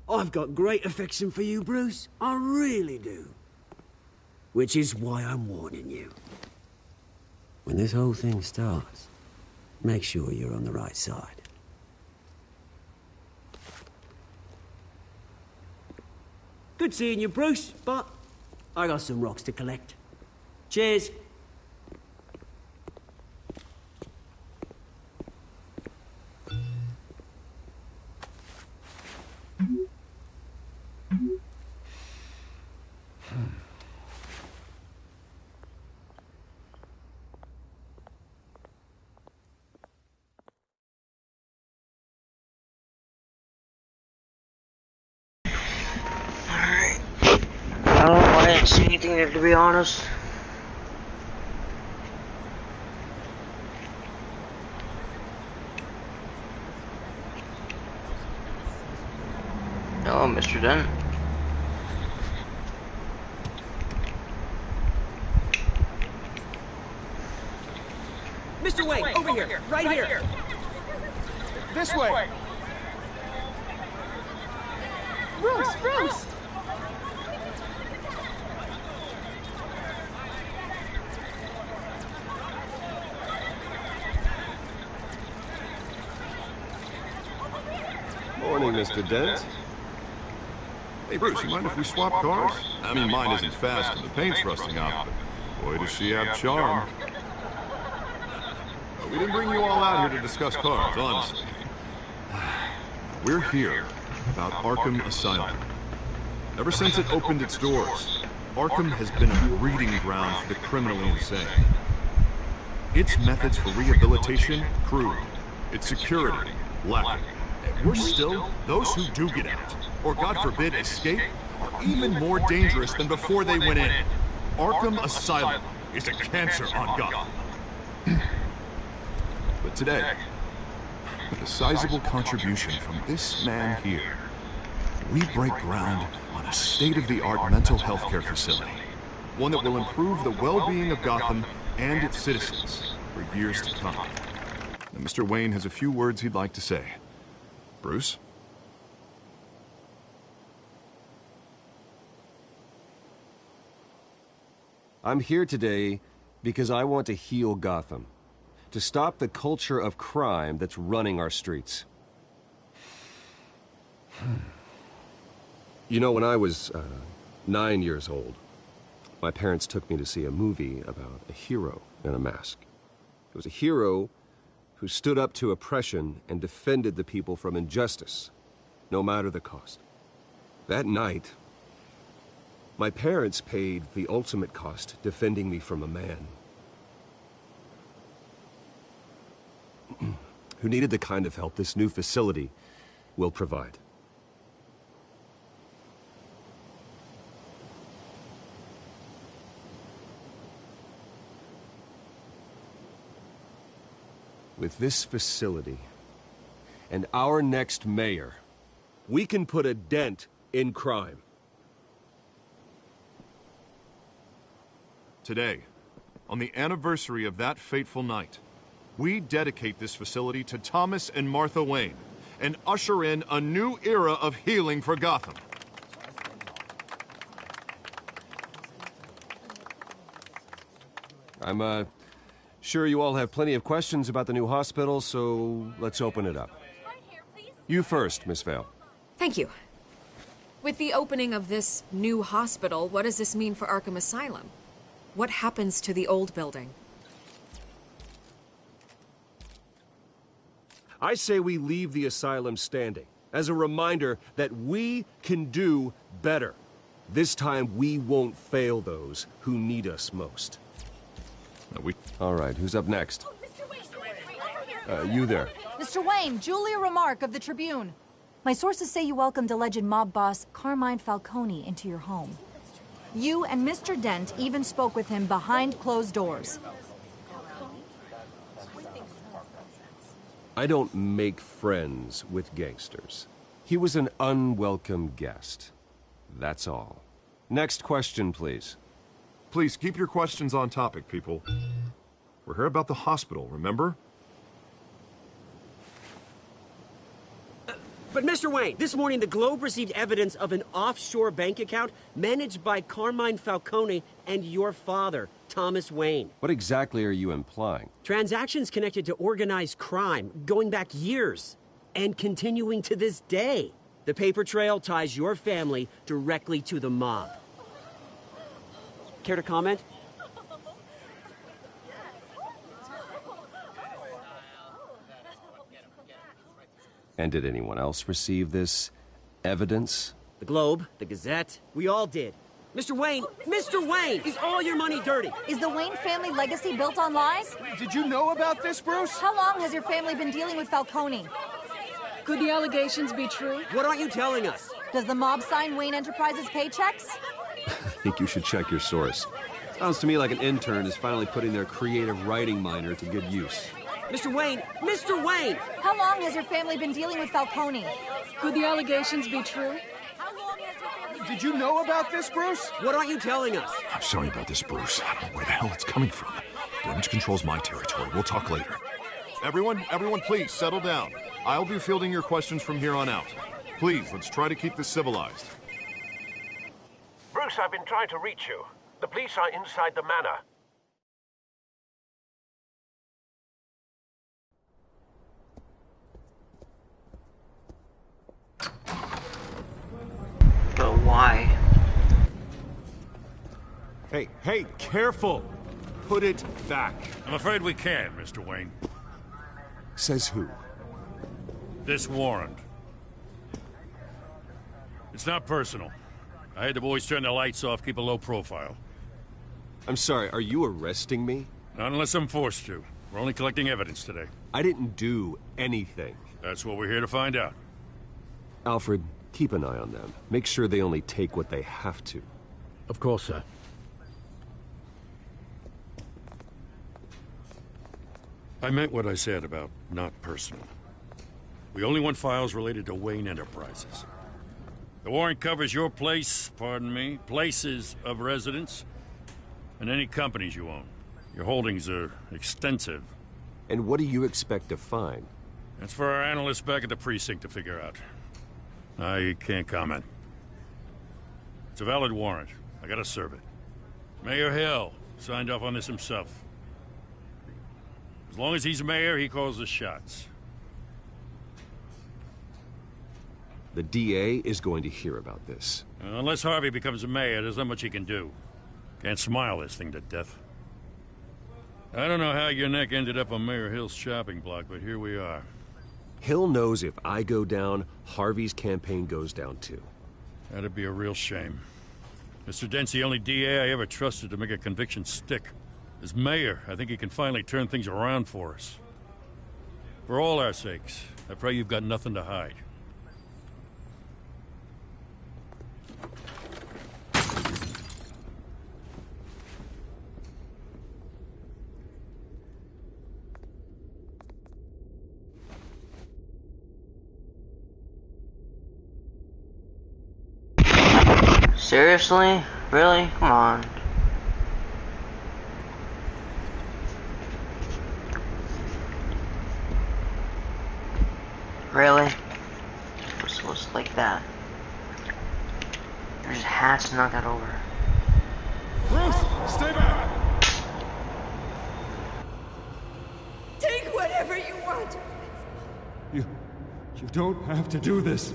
I've got great affection for you, Bruce. I really do. Which is why I'm warning you. When this whole thing starts, make sure you're on the right side. Good seeing you, Bruce, but I got some rocks to collect. Cheers. I didn't see anything there, to be honest. Oh, Mr. Dent. Mr. Wayne, over here, right here. This way. Bruce, Bruce! Morning, Mr. Dent. Hey, Bruce, you mind if we swap cars? I mean, mine isn't fast and the paint's rusting off, but boy, does she have charm. We didn't bring you all out here to discuss cars, honestly. We're here about Arkham Asylum. Ever since it opened its doors, Arkham has been a breeding ground for the criminally insane. Its methods for rehabilitation, crude. Its security, lacking. And worse still, those who do get out, or God forbid escape, are even more dangerous than before they went in. Arkham Asylum is a cancer on Gotham. But today, with a sizable contribution from this man here, we break ground on a state-of-the-art mental health care facility. One that will improve the well-being of Gotham and its citizens for years to come. Now, Mr. Wayne has a few words he'd like to say. Bruce? I'm here today because I want to heal Gotham. To stop the culture of crime that's running our streets. You know, when I was 9 years old, my parents took me to see a movie about a hero in a mask. It was a hero who stood up to oppression and defended the people from injustice, no matter the cost. That night, my parents paid the ultimate cost defending me from a man who needed the kind of help this new facility will provide. With this facility and our next mayor, we can put a dent in crime. Today, on the anniversary of that fateful night, we dedicate this facility to Thomas and Martha Wayne and usher in a new era of healing for Gotham. I'm, sure you all have plenty of questions about the new hospital, so let's open it up. You first, Miss Vale. Thank you. With the opening of this new hospital, what does this mean for Arkham Asylum? What happens to the old building? I say we leave the asylum standing, as a reminder that we can do better. This time we won't fail those who need us most. All right, who's up next? You there. Mr. Wayne, Julia Remark of the Tribune. My sources say you welcomed alleged mob boss Carmine Falcone into your home. You and Mr. Dent even spoke with him behind closed doors. I don't make friends with gangsters. He was an unwelcome guest. That's all. Next question, please. Please, keep your questions on topic, people. We're here about the hospital, remember? But Mr. Wayne, this morning the Globe received evidence of an offshore bank account managed by Carmine Falcone and your father, Thomas Wayne. What exactly are you implying? Transactions connected to organized crime going back years and continuing to this day. The paper trail ties your family directly to the mob. Care to comment? And did anyone else receive this evidence? The Globe, the Gazette, we all did. Mr. Wayne, is all your money dirty? Is the Wayne family legacy built on lies? Did you know about this, Bruce? How long has your family been dealing with Falcone? Could the allegations be true? What aren't you telling us? Does the mob sign Wayne Enterprises paychecks? I think you should check your source. Sounds to me like an intern is finally putting their creative writing minor to good use. Mr. Wayne! How long has your family been dealing with Falcone? Could the allegations be true? Did you know about this, Bruce? What aren't you telling us? I'm sorry about this, Bruce. I don't know where the hell it's coming from. Damage control's my territory. We'll talk later. Everyone, please, settle down. I'll be fielding your questions from here on out. Please, let's try to keep this civilized. Bruce, I've been trying to reach you. The police are inside the manor. But why? Hey, careful! Put it back. I'm afraid we can't, Mr. Wayne. Says who? This warrant. It's not personal. I had the boys turn the lights off, keep a low profile. I'm sorry, are you arresting me? Not unless I'm forced to. We're only collecting evidence today. I didn't do anything. That's what we're here to find out. Alfred, keep an eye on them. Make sure they only take what they have to. Of course, sir. I meant what I said about not personal. We only want files related to Wayne Enterprises. The warrant covers your place, places of residence, and any companies you own. Your holdings are extensive. And what do you expect to find? That's for our analysts back at the precinct to figure out. I can't comment. It's a valid warrant. I gotta serve it. Mayor Hill signed off on this himself. As long as he's mayor, he calls the shots. The DA is going to hear about this. Unless Harvey becomes a mayor, there's not much he can do. Can't smile this thing to death. I don't know how your neck ended up on Mayor Hill's shopping block, but here we are. Hill knows if I go down, Harvey's campaign goes down too. That'd be a real shame. Mr. Dent's the only DA I ever trusted to make a conviction stick. As mayor, I think he can finally turn things around for us. For all our sakes, I pray you've got nothing to hide. Seriously? Really? Come on. Really? It was like that. There's hats to knock that over. Bruce, stay back! You don't have to do this.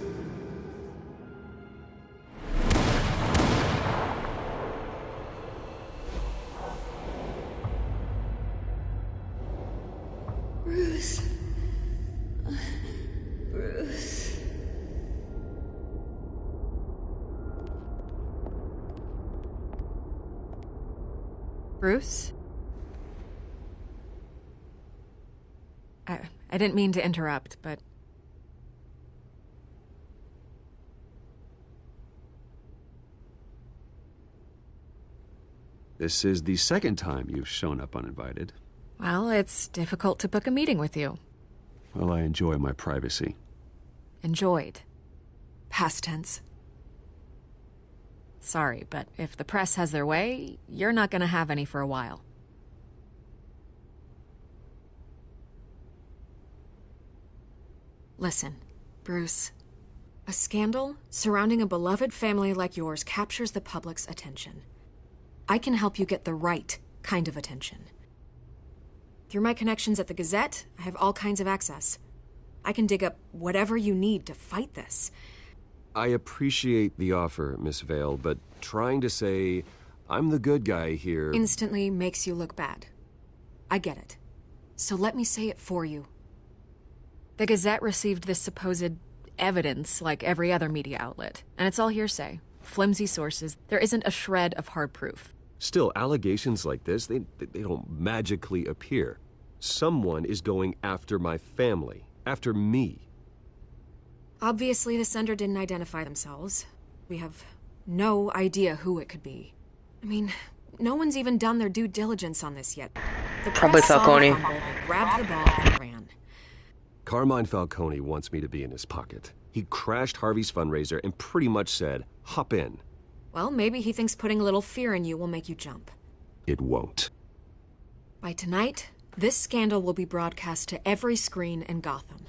Bruce. Bruce. Bruce? I didn't mean to interrupt, but... This is the second time you've shown up uninvited. Well, it's difficult to book a meeting with you. Well, I enjoy my privacy. Enjoyed. Past tense. Sorry, but if the press has their way, you're not gonna have any for a while. Listen, Bruce. A scandal surrounding a beloved family like yours captures the public's attention. I can help you get the right kind of attention. Through my connections at the Gazette, I have all kinds of access. I can dig up whatever you need to fight this. I appreciate the offer, Miss Vale, but trying to say I'm the good guy here... instantly makes you look bad. I get it. So let me say it for you. The Gazette received this supposed evidence like every other media outlet, and it's all hearsay. Flimsy sources. There isn't a shred of hard proof. Still, allegations like this, they don't magically appear. Someone is going after my family, after me. Obviously, the sender didn't identify themselves. We have no idea who it could be. I mean, no one's even done their due diligence on this yet. The Probably press saw the Falcone. fumble, they grabbed the ball and ran. Carmine Falcone wants me to be in his pocket. He crashed Harvey's fundraiser and pretty much said, hop in. Well, maybe he thinks putting a little fear in you will make you jump. It won't. By tonight, this scandal will be broadcast to every screen in Gotham.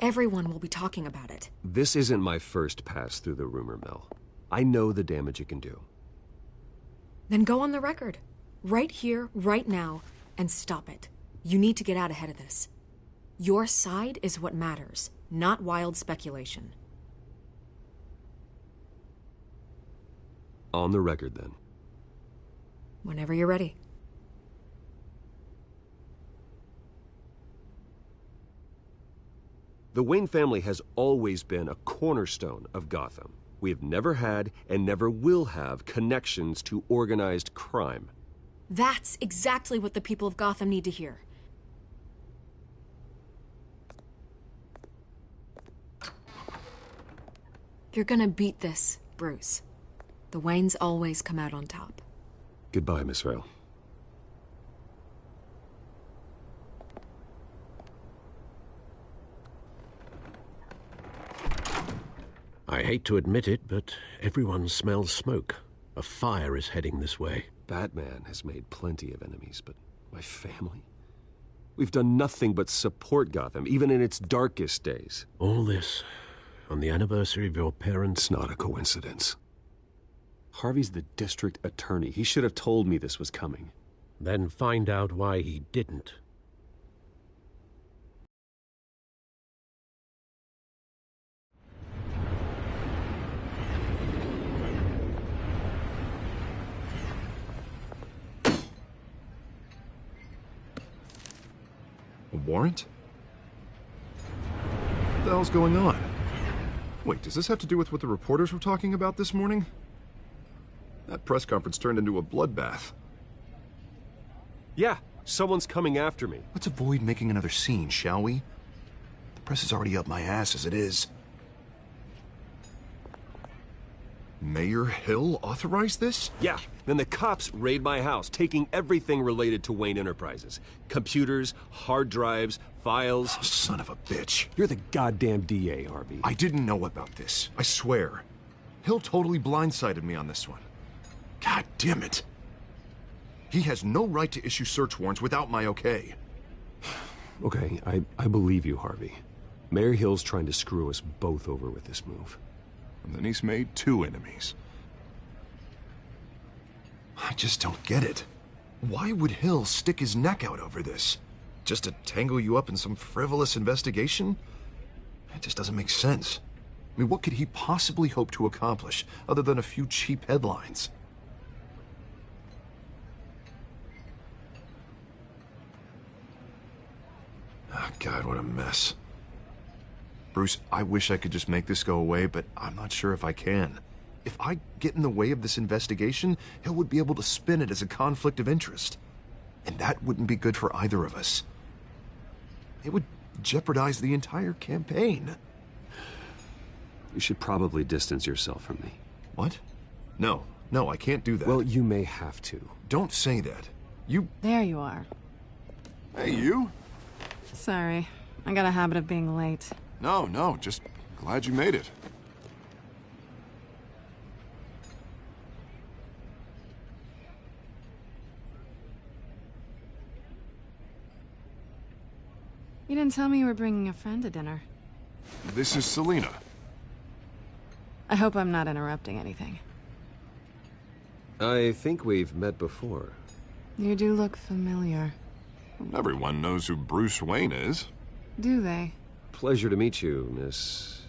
Everyone will be talking about it. This isn't my first pass through the rumor mill. I know the damage it can do. Then go on the record. Right here, right now, and stop it. You need to get out ahead of this. Your side is what matters, not wild speculation. On the record, then. Whenever you're ready. The Wayne family has always been a cornerstone of Gotham. We have never had and never will have connections to organized crime. That's exactly what the people of Gotham need to hear. You're gonna beat this, Bruce. The Waynes always come out on top. Goodbye, Miss Vale. I hate to admit it, but everyone smells smoke. A fire is heading this way. Batman has made plenty of enemies, but my family? We've done nothing but support Gotham, even in its darkest days. All this on the anniversary of your parents'... It's not a coincidence. Harvey's the district attorney. He should have told me this was coming. Then find out why he didn't. A warrant? What the hell's going on? Wait, does this have to do with what the reporters were talking about this morning? That press conference turned into a bloodbath. Yeah, someone's coming after me. Let's avoid making another scene, shall we? The press is already up my ass as it is. Mayor Hill authorized this? Yeah, then the cops raid my house, taking everything related to Wayne Enterprises. Computers, hard drives, files. Oh, son of a bitch. You're the goddamn DA, Harvey. I didn't know about this. I swear. Hill totally blindsided me on this one. God damn it. He has no right to issue search warrants without my okay. Okay, I believe you, Harvey. Mayor Hill's trying to screw us both over with this move. And then he's made 2 enemies. I just don't get it. Why would Hill stick his neck out over this? Just to tangle you up in some frivolous investigation? It just doesn't make sense. I mean, what could he possibly hope to accomplish other than a few cheap headlines? Oh, God, what a mess. Bruce, I wish I could just make this go away, but I'm not sure if I can. If I get in the way of this investigation, Hill would be able to spin it as a conflict of interest. And that wouldn't be good for either of us. It would jeopardize the entire campaign. You should probably distance yourself from me. What? No, I can't do that. Well, you may have to. Don't say that. You... There you are. Hey, you? Sorry. I got a habit of being late. No, just glad you made it. You didn't tell me you were bringing a friend to dinner. This is Selina. I hope I'm not interrupting anything. I think we've met before. You do look familiar. Everyone knows who Bruce Wayne is. Do they? Pleasure to meet you, Miss...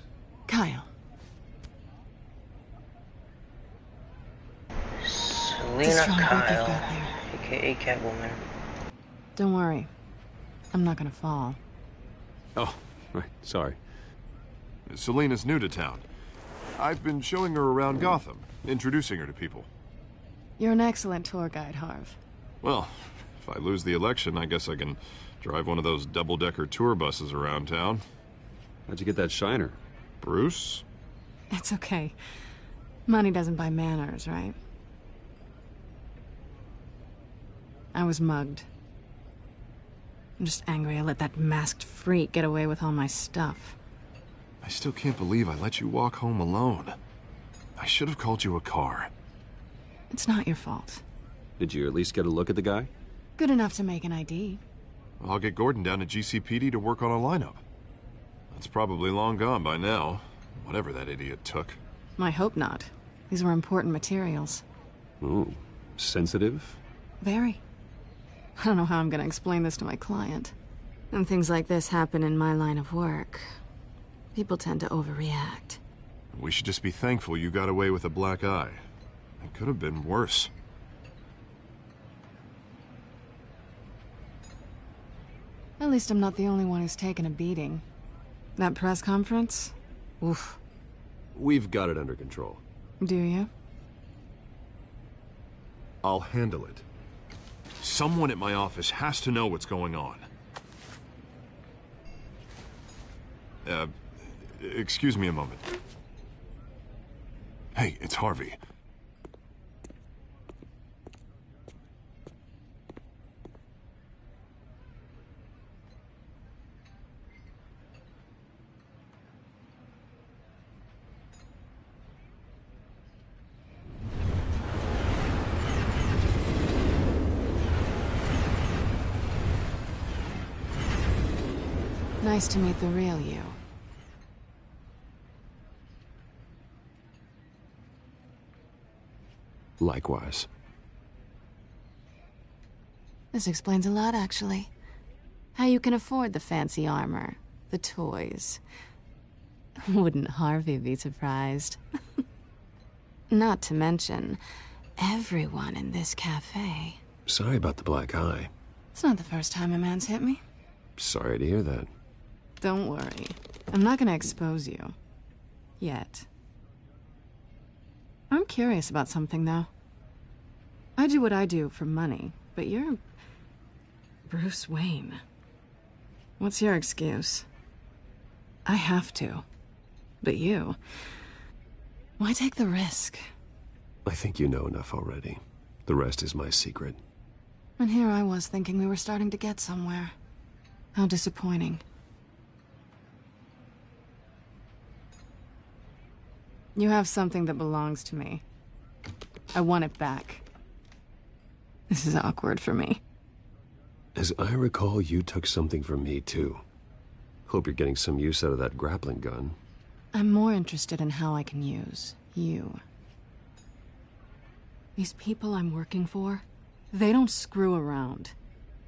Kyle. Selina Kyle, aka Catwoman. Don't worry. I'm not gonna fall. Oh, right, sorry. Selina's new to town. I've been showing her around Gotham, introducing her to people. You're an excellent tour guide, Harv. Well, if I lose the election, I guess I can drive one of those double-decker tour buses around town. How'd you get that shiner? Bruce? It's okay. Money doesn't buy manners, right? I was mugged. I'm just angry I let that masked freak get away with all my stuff. I still can't believe I let you walk home alone. I should have called you a car. It's not your fault. Did you at least get a look at the guy? Good enough to make an ID. I'll get Gordon down to GCPD to work on a lineup. That's probably long gone by now, whatever that idiot took. I hope not. These were important materials. Ooh, sensitive? Very. I don't know how I'm gonna explain this to my client. When things like this happen in my line of work, people tend to overreact. We should just be thankful you got away with a black eye. It could have been worse. At least I'm not the only one who's taken a beating. That press conference? Oof. We've got it under control. Do you? I'll handle it. Someone at my office has to know what's going on. Excuse me a moment. Hey, it's Harvey. Nice to meet the real you. Likewise. This explains a lot, actually. How you can afford the fancy armor, the toys. Wouldn't Harvey be surprised? Not to mention, everyone in this cafe. Sorry about the black eye. It's not the first time a man's hit me. Sorry to hear that. Don't worry. I'm not gonna expose you. Yet. I'm curious about something, though. I do what I do for money, but you're... Bruce Wayne. What's your excuse? I have to. But you... Why take the risk? I think you know enough already. The rest is my secret. And here I was thinking we were starting to get somewhere. How disappointing. You have something that belongs to me. I want it back. This is awkward for me. As I recall, you took something from me, too. Hope you're getting some use out of that grappling gun. I'm more interested in how I can use you. These people I'm working for, they don't screw around.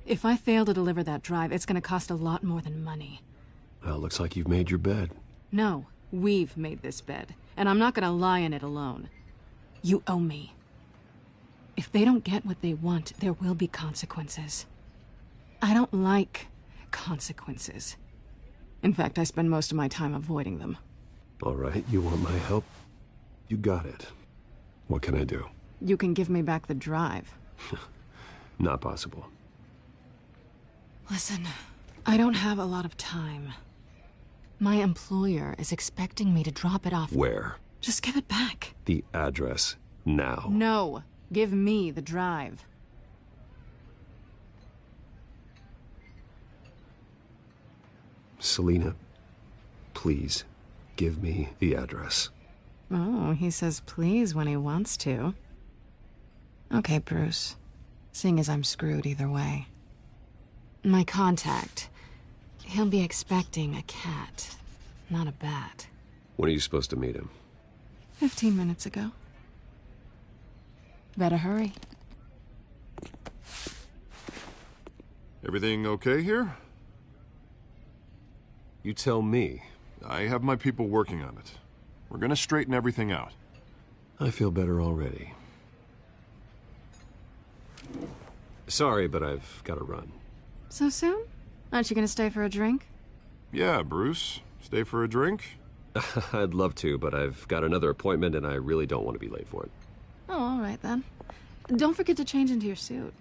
If I fail to deliver that drive, it's gonna cost a lot more than money. Well, looks like you've made your bed. No, we've made this bed, and I'm not gonna lie in it alone. You owe me. If they don't get what they want, there will be consequences. I don't like consequences. In fact, I spend most of my time avoiding them. All right, you want my help? You got it. What can I do? You can give me back the drive. Not possible. Listen, I don't have a lot of time. My employer is expecting me to drop it off. Where? Just give it back. The address, now. No, give me the drive. Selina, please, give me the address. Oh, he says please when he wants to. Okay, Bruce. Seeing as I'm screwed either way. My contact. He'll be expecting a cat, not a bat. When are you supposed to meet him? 15 minutes ago. Better hurry. Everything okay here? You tell me. I have my people working on it. We're gonna straighten everything out. I feel better already. Sorry, but I've got to run. So soon? Aren't you gonna stay for a drink? Yeah, Bruce. Stay for a drink? I'd love to, but I've got another appointment and I really don't want to be late for it. Oh, all right then. Don't forget to change into your suit.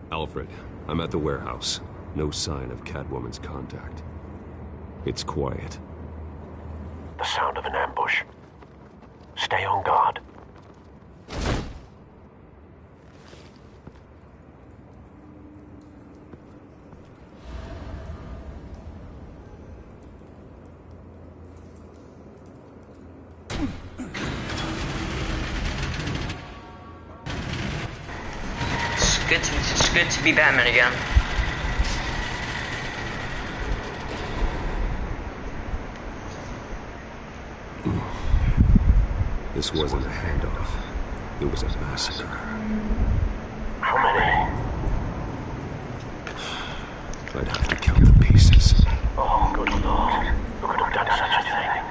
Alfred, I'm at the warehouse. No sign of Catwoman's contact. It's quiet. The sound of an ambush. Stay on guard. It's good to be Batman again. This wasn't a handoff. It was a massacre. How many? I'd have to count the pieces. Oh, good Lord. Who could have done such a thing?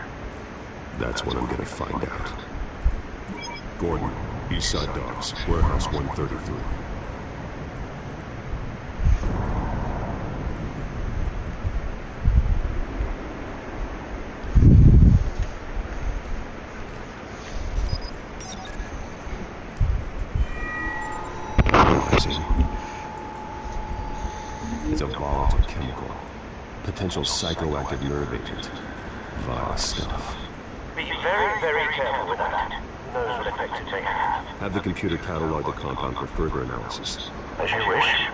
That's what I'm gonna find out. Gordon, Eastside Docks, Warehouse 133. It's a volatile chemical. Potential psychoactive nerve agent. Vile stuff. Be very, very careful with that. Who knows what effects it may have. Have the computer catalog the compound for further analysis. As you wish.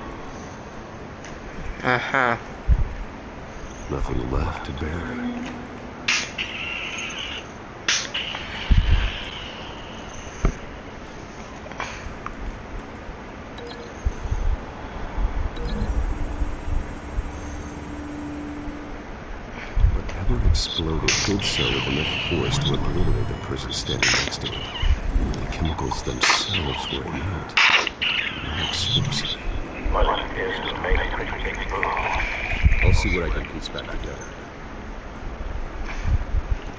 Uh-huh. Nothing left to bury. Exploded did so with enough force to obliterate the person standing next to it. The chemicals themselves were not explosive. Well, it appears to have made a pretty big boom. I'll see what I can piece back together.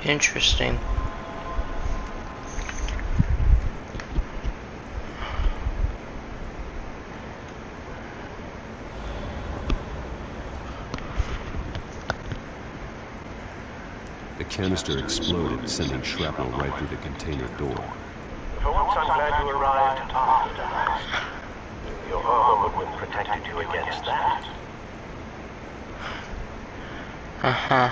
Interesting. The canister exploded, sending shrapnel right through the container door. For once, I'm glad you arrived after dusk. Your armor would have protected you against that. Uh-huh.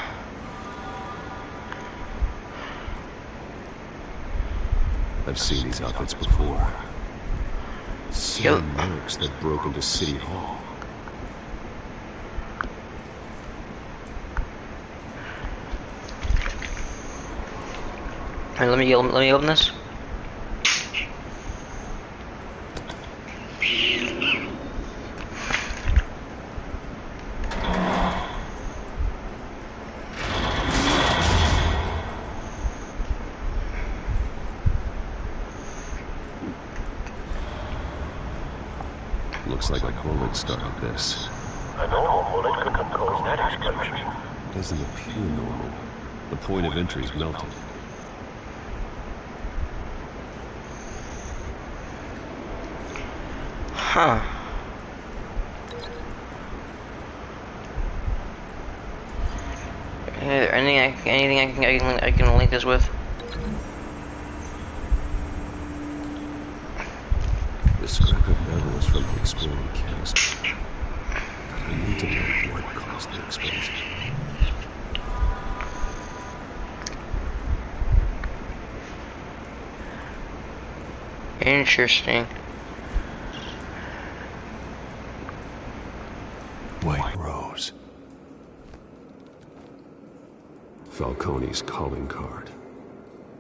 I've seen these outfits before. Same mercs that broke into City Hall. Alright, let me open this. like a bullet started this. A normal bullet couldn't cause that explosion. Doesn't appear normal. The point of entry's melted. Huh. Is there anything I can link this with? The scrap of metal is from the exploding canister. I need to know what caused the explosion. Interesting. White Rose. Falcone's calling card.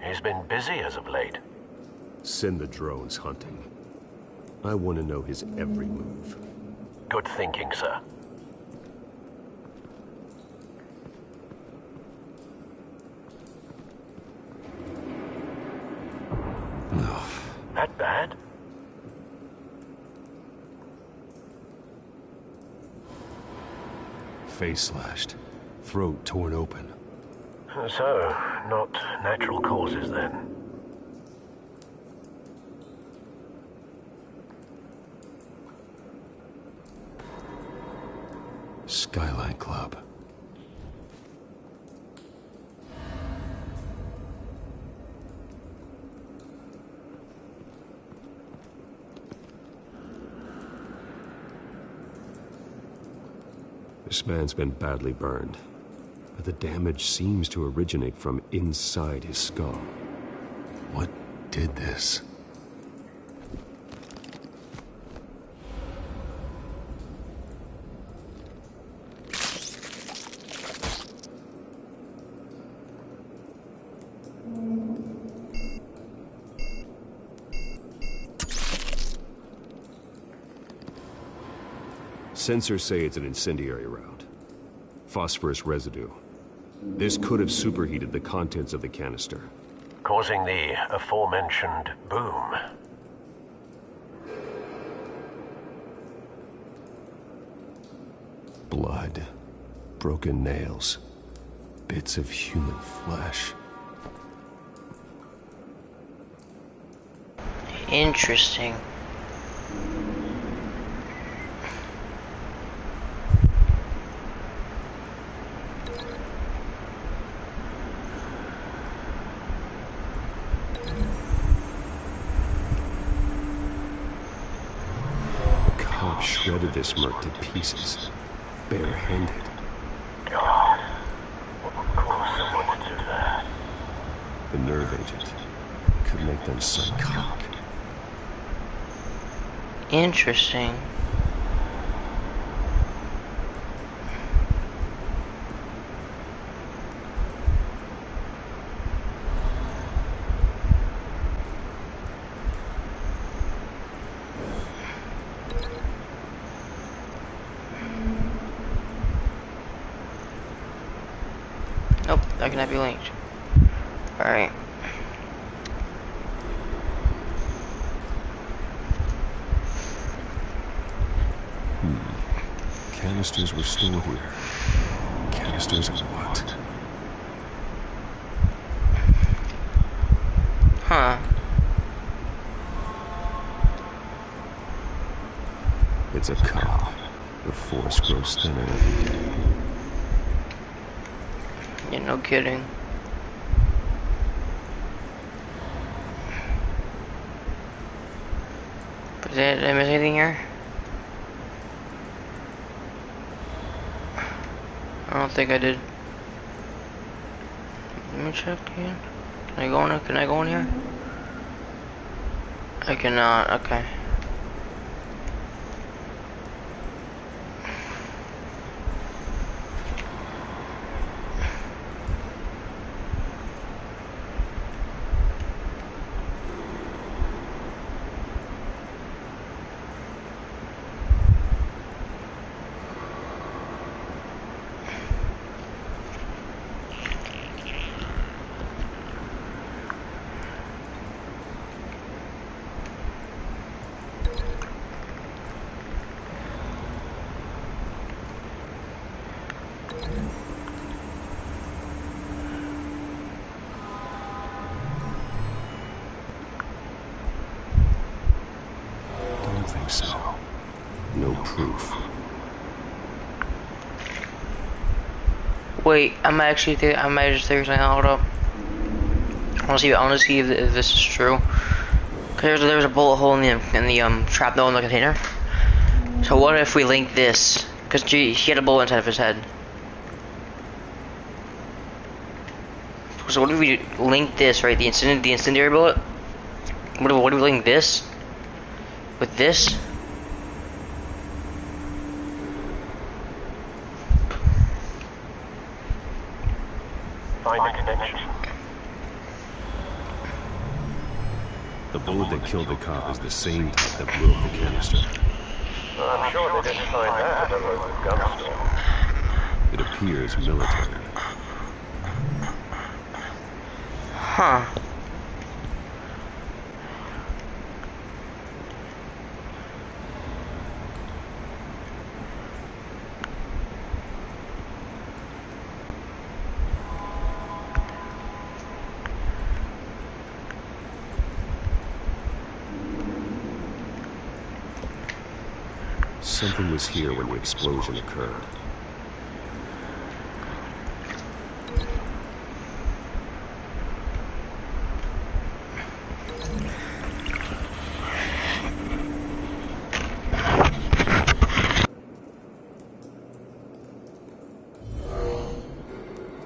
He's been busy as of late. Send the drones hunting. I want to know his every move. Good thinking, sir. No. That bad? Face slashed. Throat torn open. So, not natural causes then. Skyline Club. This man's been badly burned, but the damage seems to originate from inside his skull. What did this? Sensors say it's an incendiary round. Phosphorus residue. This could have superheated the contents of the canister, Causing the aforementioned boom. Blood, broken nails, bits of human flesh. Interesting. Shredded this merc to pieces, barehanded. God, what would cause someone to do that? The nerve agent could make them psychotic. Interesting. Nope, that cannot be linked. Alright. Canisters were stored here. Canisters of what? Huh. It's a cob. The force grows thinner every day. Yeah, no kidding. But did I miss anything here? I don't think I did. Let me check again. Can I go in? Can I go in here? I cannot. Okay. Don't think so. No proof. Wait, I might just figure something out. Hold up. I want to see if this is true. Cause there's a bullet hole in the trap door in the container. So what if we link this? Cause he had a bullet inside of his head. So what if we link this, right? The incendiary bullet. What if we link this with this? Find a connection. The bullet that killed the cop is the same type that blew up the canister. I'm sure they didn't find that at a local gun store. It appears military. Huh. Something was here when the explosion occurred.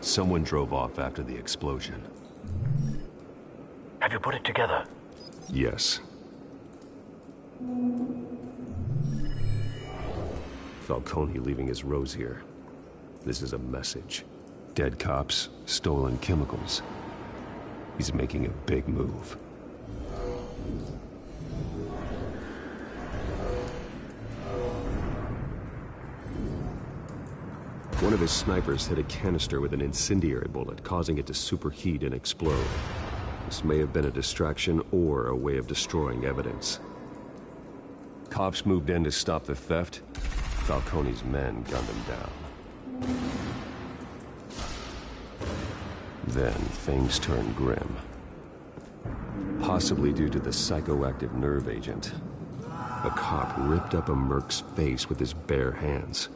Someone drove off after the explosion. Have you put it together? Yes. Falcone leaving his rose here. This is a message. Dead cops, stolen chemicals. He's making a big move. One of his snipers hit a canister with an incendiary bullet, causing it to superheat and explode. This may have been a distraction or a way of destroying evidence. Cops moved in to stop the theft. Falcone's men gunned him down. Then things turned grim. Possibly due to the psychoactive nerve agent. A cop ripped up a merc's face with his bare hands.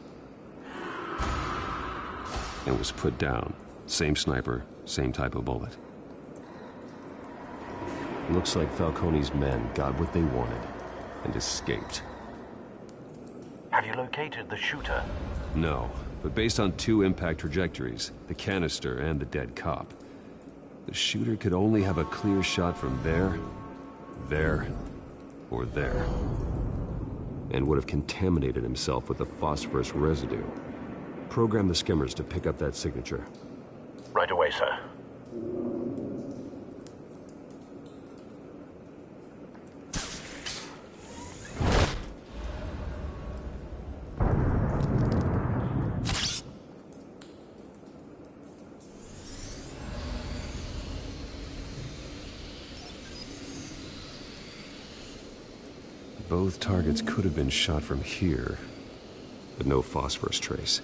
It was put down. Same sniper, same type of bullet. Looks like Falcone's men got what they wanted and escaped. Have you located the shooter? No, but based on two impact trajectories, the canister and the dead cop, the shooter could only have a clear shot from there, or there, and would have contaminated himself with the phosphorus residue. Program the skimmers to pick up that signature. Right away, sir. Both targets could have been shot from here, but no phosphorus trace.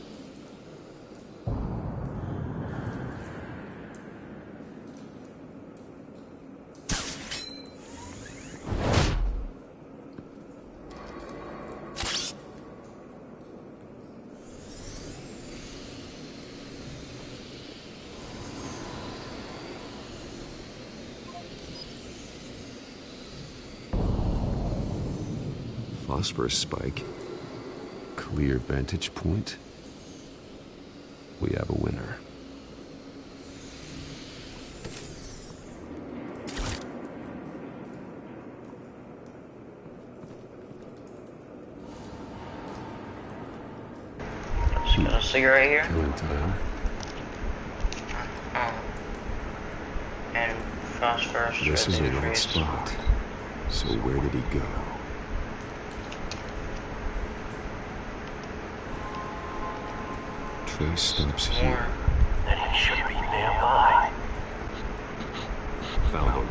Phosphorus spike. Clear vantage point. We have a winner. Just got a cigarette here. Killing time. And phosphorus. This is the right spot. So where did he go? Trace stops here. Then he should be nearby. Found him.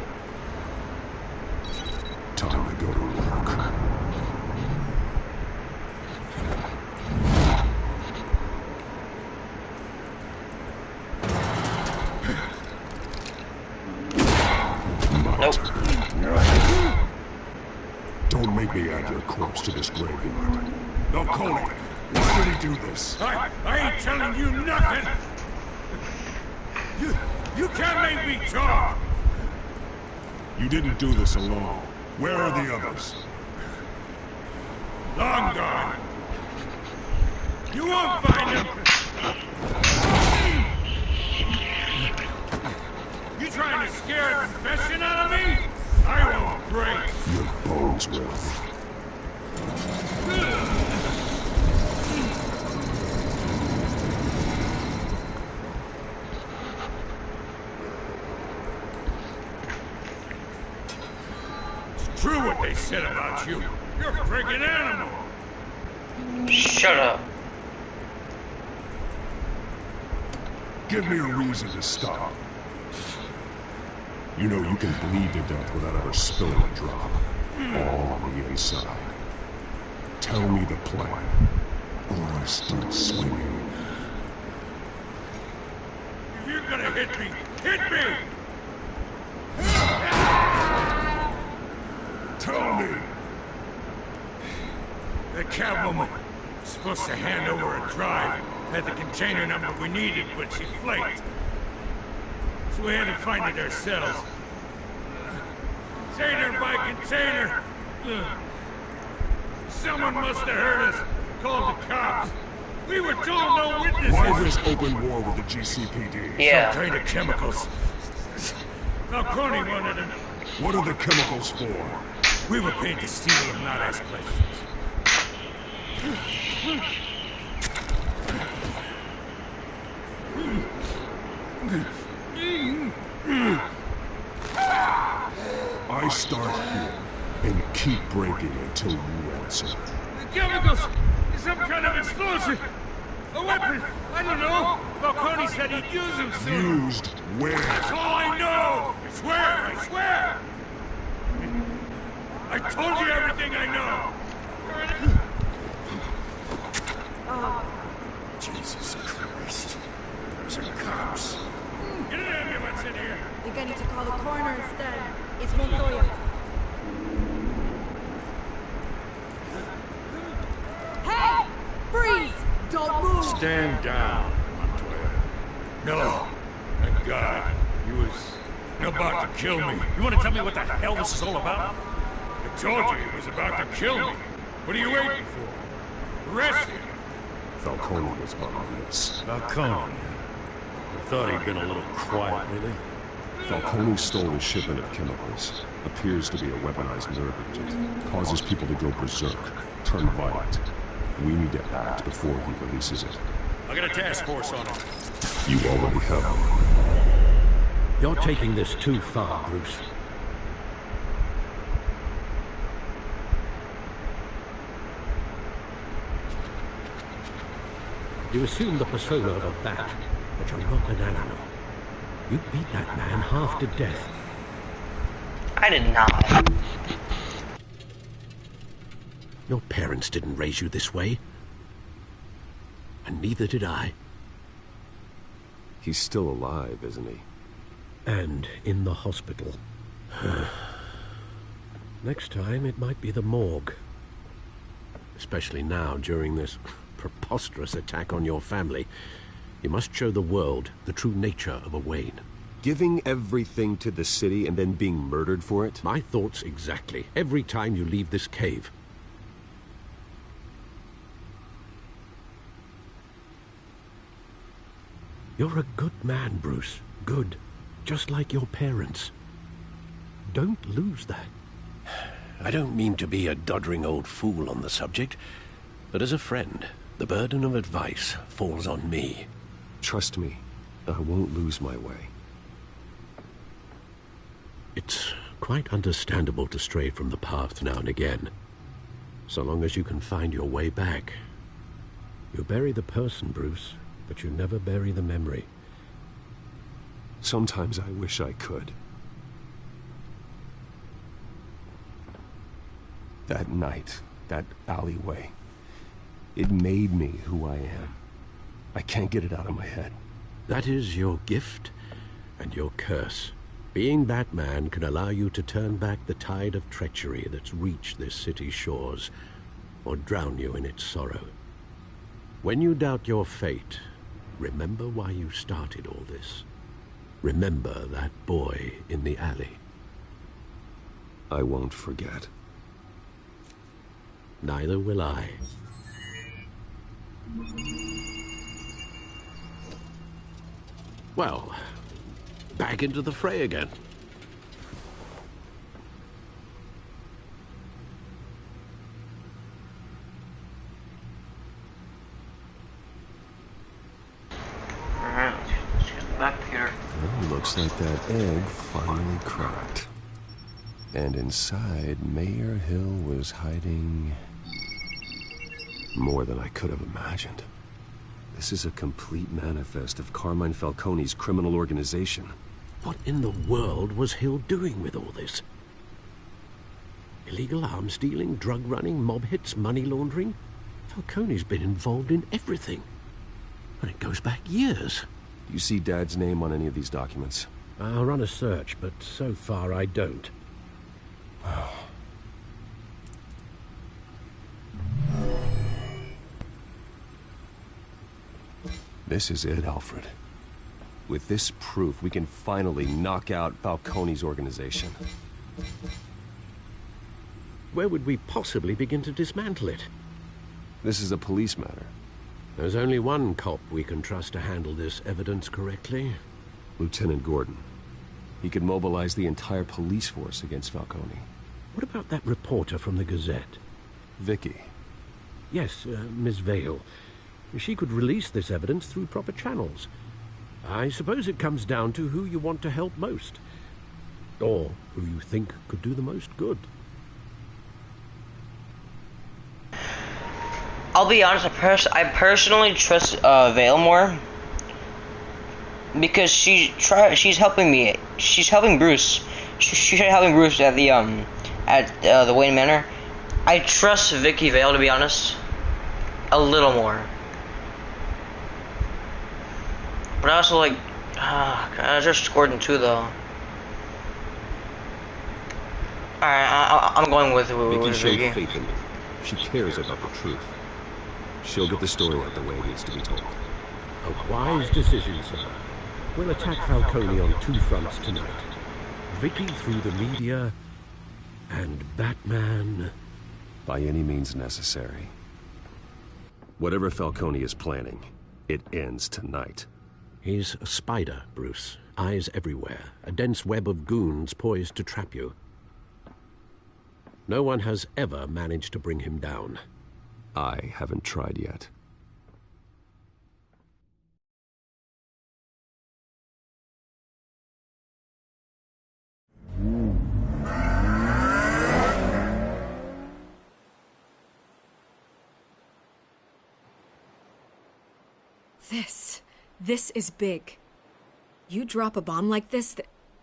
Time to go to work. to this graveyard. Falcone, why did he do this? I ain't telling you nothing! You can't make me talk! You didn't do this alone. Where are the others? Long gone. You won't find them! You trying to scare a confession out of me? I won't break! Your bones will. It's true what they said about you. You're a friggin' animal! Shut up. Give me a reason to stop. You know you can bleed to death without ever spilling a drop. All on the inside. Tell me the plan, or I start swinging. If you're gonna hit me, hit me! Tell me! The cavalryman was supposed to hand over a drive. Had the container number we needed, but she flaked. So we had to find it ourselves. Container by container. Someone must have heard us. Called the cops. We were told no witnesses. Why this open war with the GCPD? Yeah. Some kind of chemicals. Falcone wanted them. What are the chemicals for? We were paid to steal them, not ask questions. I start here and keep breaking until you answer. The chemicals! Some kind of explosive! A weapon! I don't know! Falcone said he'd use them soon! Used where? That's all I know! I swear! I swear! I told you everything I know! Jesus Christ. Those are cops. Get an ambulance in here! I think I need to call the coroner instead. It's Montoya. Hey! Freeze! Don't move! Stand down, Montoya. No. Thank God. He was about to kill me. You want to tell me what the hell this is all about? I told you he was about to kill me. What are you waiting for? Arrest him! Falcone was behind this. Falcone. I thought he'd been a little quiet lately. Falcone stole a shipment of chemicals. Appears to be a weaponized nerve agent. Causes people to go berserk. Turn violent. We need to act before he releases it. I got a task force on it. You already have. You're taking this too far, Bruce. You assume the persona of a bat, but you're not an animal. You beat that man half to death. I did not. Your parents didn't raise you this way. And neither did I. He's still alive, isn't he? And in the hospital. Next time, it might be the morgue. Especially now, during this preposterous attack on your family. You must show the world the true nature of a Wayne. Giving everything to the city and then being murdered for it? My thoughts exactly. Every time you leave this cave. You're a good man, Bruce. Good. Just like your parents. Don't lose that. I don't mean to be a doddering old fool on the subject, but as a friend, the burden of advice falls on me. Trust me, I won't lose my way. It's quite understandable to stray from the path now and again, so long as you can find your way back. You bury the person, Bruce, but you never bury the memory. Sometimes I wish I could. That night, that alleyway, it made me who I am. I can't get it out of my head. That is your gift and your curse. Being Batman can allow you to turn back the tide of treachery that's reached this city's shores. or drown you in its sorrow. When you doubt your fate, remember why you started all this. Remember that boy in the alley. I won't forget. Neither will I. Well, back into the fray again. Looks like that egg finally cracked. And inside, Mayor Hill was hiding more than I could have imagined. This is a complete manifest of Carmine Falcone's criminal organization. What in the world was Hill doing with all this? Illegal arms dealing, drug running, mob hits, money laundering? Falcone's been involved in everything. And it goes back years. Do you see Dad's name on any of these documents? I'll run a search, but so far I don't. This is it, Alfred. With this proof, we can finally knock out Falcone's organization. Where would we possibly begin to dismantle it? This is a police matter. There's only one cop we can trust to handle this evidence correctly. Lieutenant Gordon. He could mobilize the entire police force against Falcone. What about that reporter from the Gazette? Vicky. Yes, Miss Vale. She could release this evidence through proper channels. I suppose it comes down to who you want to help most. Or who you think could do the most good. I'll be honest, I personally trust Vale more. Because she's helping me. She's helping Bruce. She tried helping Bruce at the Wayne Manor. I trust Vicky Vale, to be honest, a little more. But I also like, I trust Gordon too, though. Alright, I'm going with Vicky showed Vicky. faith in me. She cares about the truth. She'll get the story out the way it needs to be told. A wise decision, sir. We'll attack Falcone on two fronts tonight. Vicky through the media, and Batman... By any means necessary. Whatever Falcone is planning, it ends tonight. He's a spider, Bruce. Eyes everywhere. A dense web of goons poised to trap you. No one has ever managed to bring him down. I haven't tried yet. This is big. You drop a bomb like this,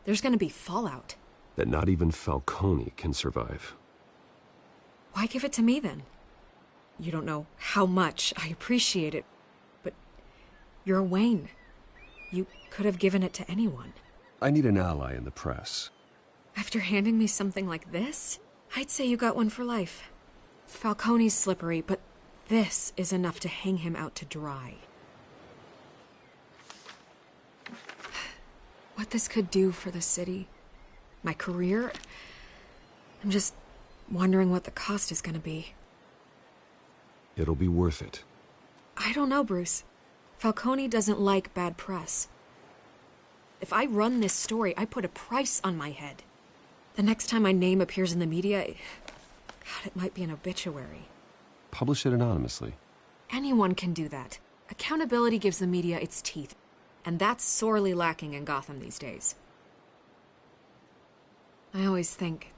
there's gonna be fallout. That not even Falcone can survive. Why give it to me, then? You don't know how much I appreciate it, but you're Wayne. You could have given it to anyone. I need an ally in the press. After handing me something like this, I'd say you got one for life. Falcone's slippery, but this is enough to hang him out to dry. What this could do for the city, my career, I'm just wondering what the cost is gonna be. It'll be worth it. I don't know, Bruce. Falcone doesn't like bad press. If I run this story, I put a price on my head. The next time my name appears in the media, God, it might be an obituary. Publish it anonymously. Anyone can do that. Accountability gives the media its teeth, and that's sorely lacking in Gotham these days. I always think,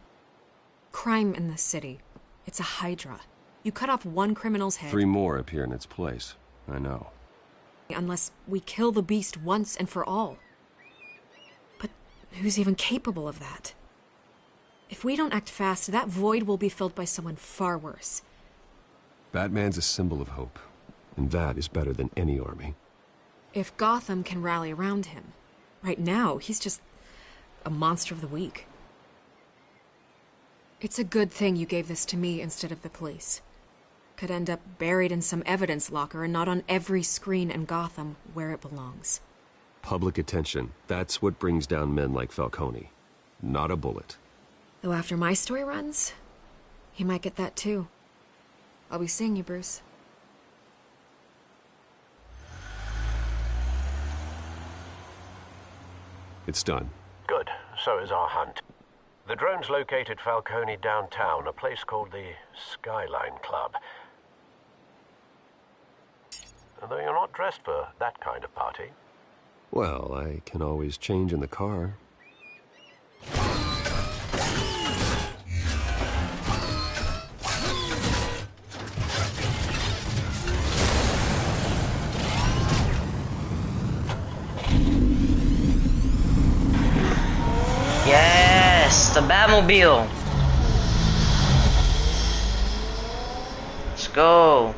crime in this city, it's a hydra. You cut off one criminal's head... 3 more appear in its place. I know. Unless we kill the beast once and for all. But who's even capable of that? If we don't act fast, that void will be filled by someone far worse. Batman's a symbol of hope, and that is better than any army. If Gotham can rally around him, right now, he's just a monster of the week. It's a good thing you gave this to me instead of the police. could end up buried in some evidence locker and not on every screen in Gotham where it belongs. Public attention. That's what brings down men like Falcone. Not a bullet. Though after my story runs, he might get that too. I'll be seeing you, Bruce. It's done. Good. So is our hunt. The drone's located Falcone downtown, a place called the Skyline Club. Though you're not dressed for that kind of party. Well, I can always change in the car. Yes, the Batmobile. Let's go.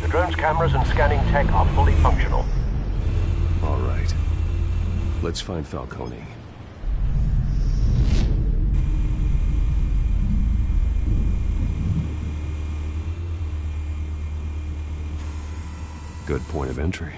Drone's cameras and scanning tech are fully functional. All right. Let's find Falcone. Good point of entry.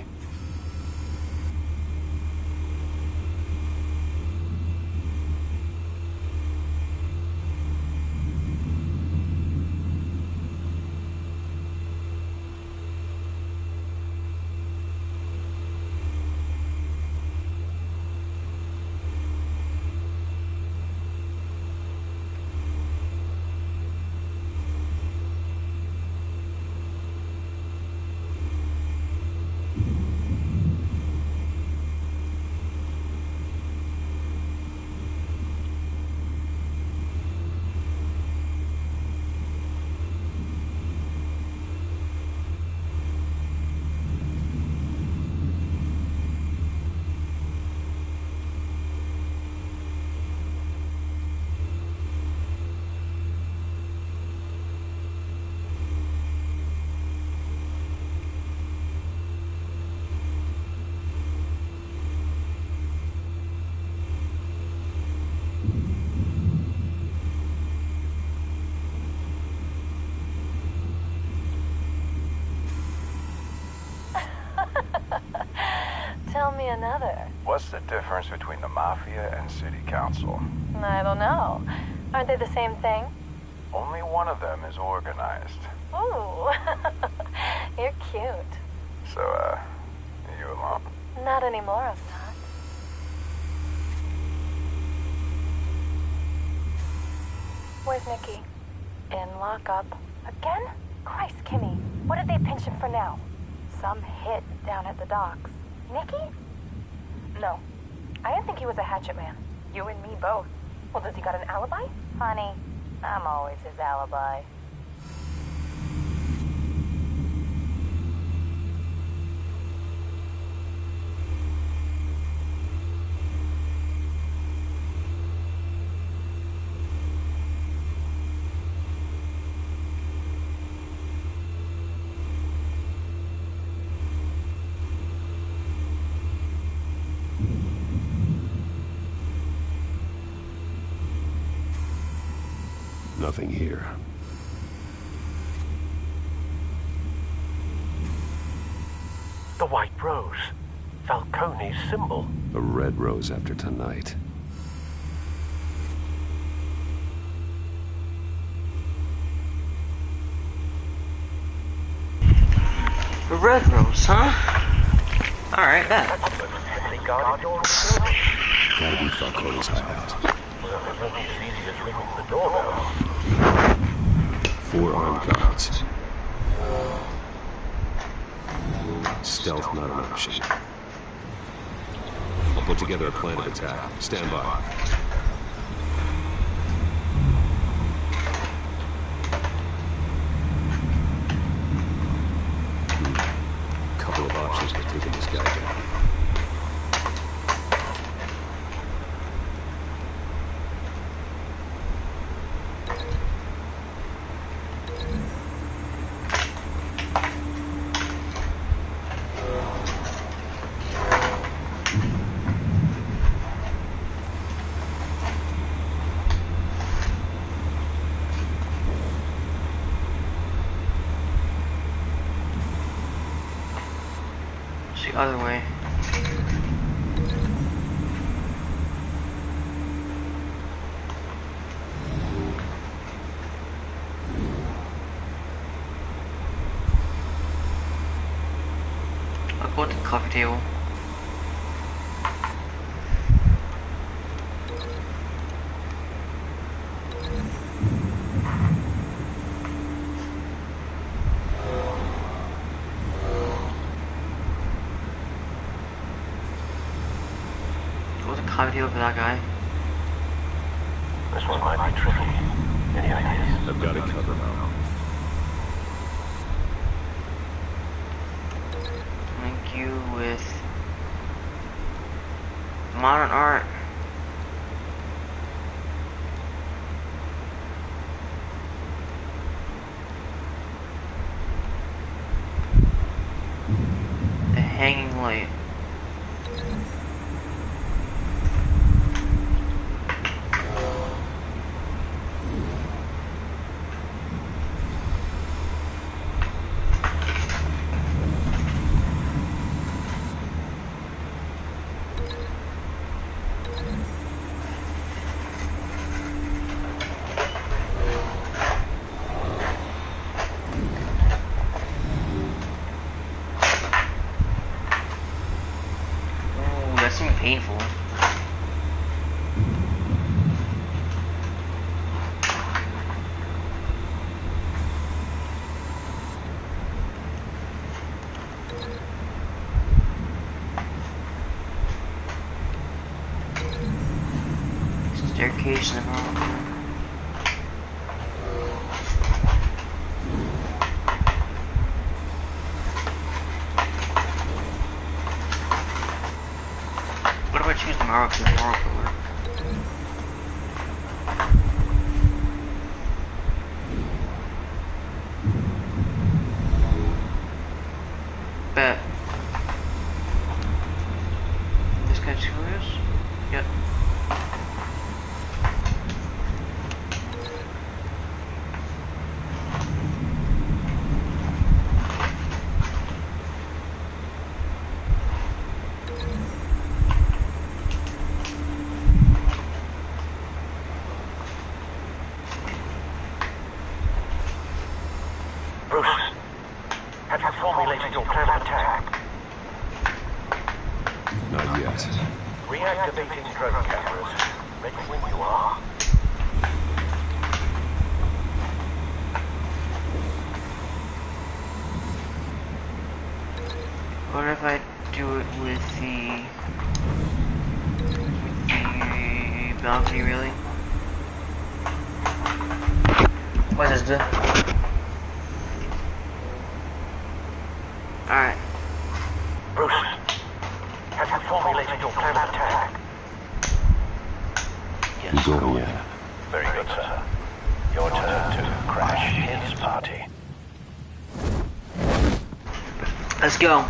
Tell me another. What's the difference between the Mafia and City Council? I don't know. Aren't they the same thing? Only one of them is organized. Ooh, you're cute. So, are you alone? Not anymore, I'm not. Where's Nikki? In lockup. Again? Christ, Kimmy. What did they pinch him for now? Some hit down at the docks. Nikki? No. I didn't think he was a hatchet man. You and me both. Well, does he got an alibi? Honey, I'm always his alibi. Nothing here. The White Rose. Falcone's symbol. A red rose after tonight. A red rose, huh? Alright, that. Gotta be Falcone's hideout. Four armed guards. Stealth not an option. I'll put together a plan of attack. Stand by. Couple of options for taking this guy down. the other way. I'll go to the coffee table. Coffee table for that guy. This one might be tricky. Any ideas? I've got it covered now. Thank you with modern art. The hanging light. That seemed painful. Staircase in the room. What if I choose the Morrow pillar? Bet. This guy's serious? Yep. Bruce, have you formulated your plan of attack? Not yet. Reactivating drone cameras. Ready when you are. What if I do it with the balcony, really? What is this? Alright. Bruce, have you formulated your plan of attack? Yes. Go in. Very good, sir. Your turn to crash his party. Let's go.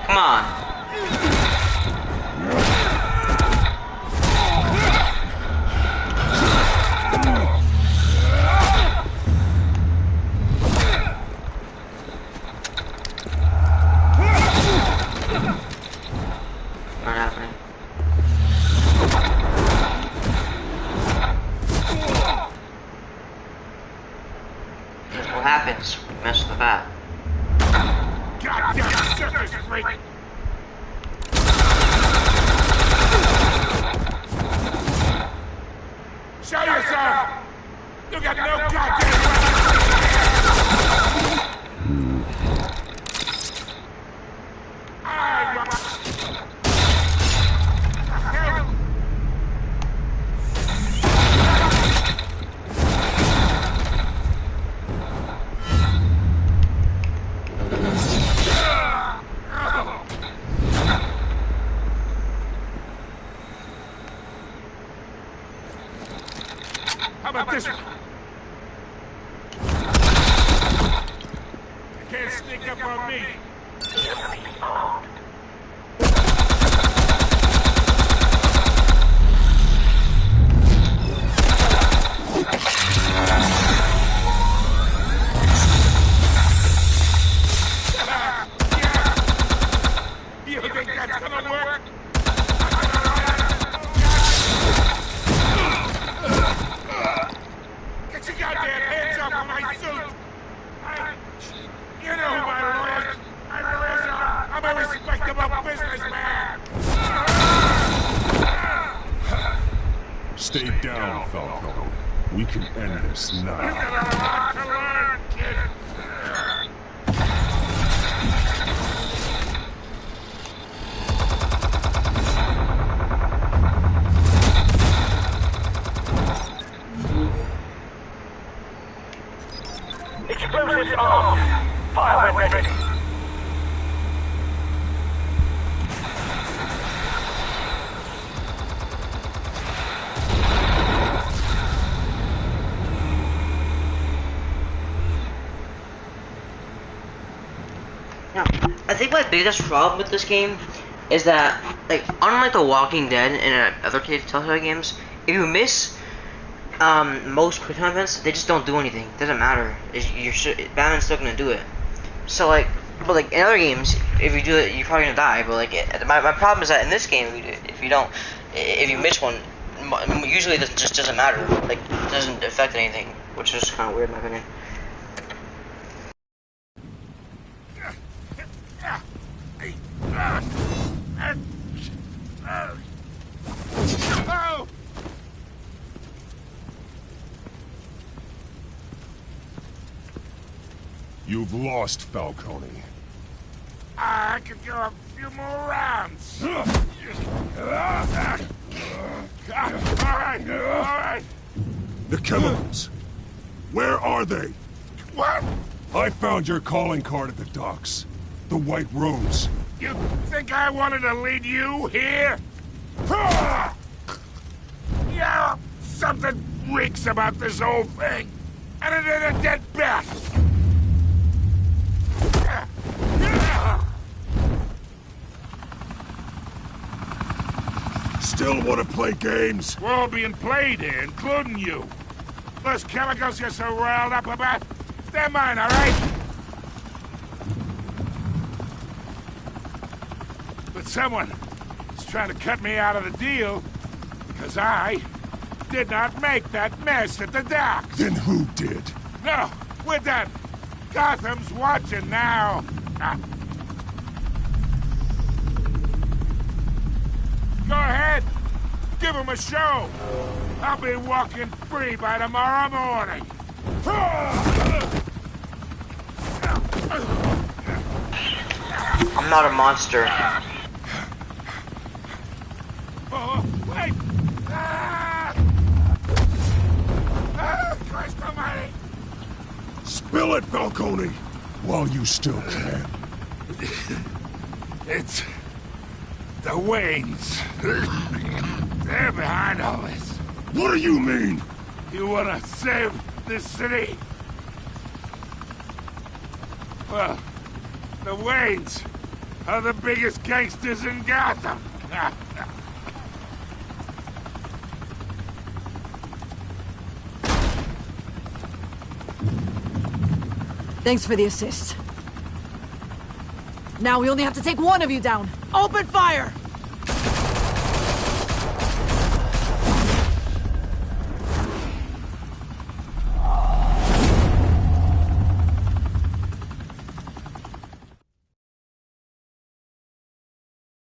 Come on. Not happening. What happens? Mess with the bat. Goddamn circus freak! Show yourself! You got no goddamn right! about this one? You can't sneak up on me. You think that's gonna work? Get your goddamn hands off of my suit! You know who my lawyers are. I'm a respectable businessman. Stay down, Falcone. We can end this now. You got a lot to learn, kid. Explosives armed. Fire when ready. Now, I think my biggest problem with this game is that, like, unlike The Walking Dead and other Telltale games, if you miss most quick time events, they just don't do anything. It doesn't matter. Batman's still gonna do it. So like, but like in other games, if you do it, you're probably gonna die. But like, my problem is that in this game, if you miss one, usually it just doesn't matter. Like, it doesn't affect anything, which is kind of weird in my opinion. Oh! You've lost, Falcone. I could go a few more rounds. All right. The chemicals. Where are they? What? I found your calling card at the docks. The White Rose. You think I wanted to lead you here? Yeah, something reeks about this whole thing. And it ain't a dead bat. Still want to play games? We're all being played here, including you. Those chemicals you're so riled up about, they're mine, all right? But someone is trying to cut me out of the deal because I did not make that mess at the docks. Then who did? No, we're done. Gotham's watching now. Go ahead. Give him a show. I'll be walking free by tomorrow morning. I'm not a monster. Oh, wait! Christ almighty! Spill it, Falcone, while you still can. It's the Waynes. They're behind all this. What do you mean? You want to save this city? Well, the Waynes are the biggest gangsters in Gotham. Thanks for the assist. Now we only have to take one of you down. Open fire!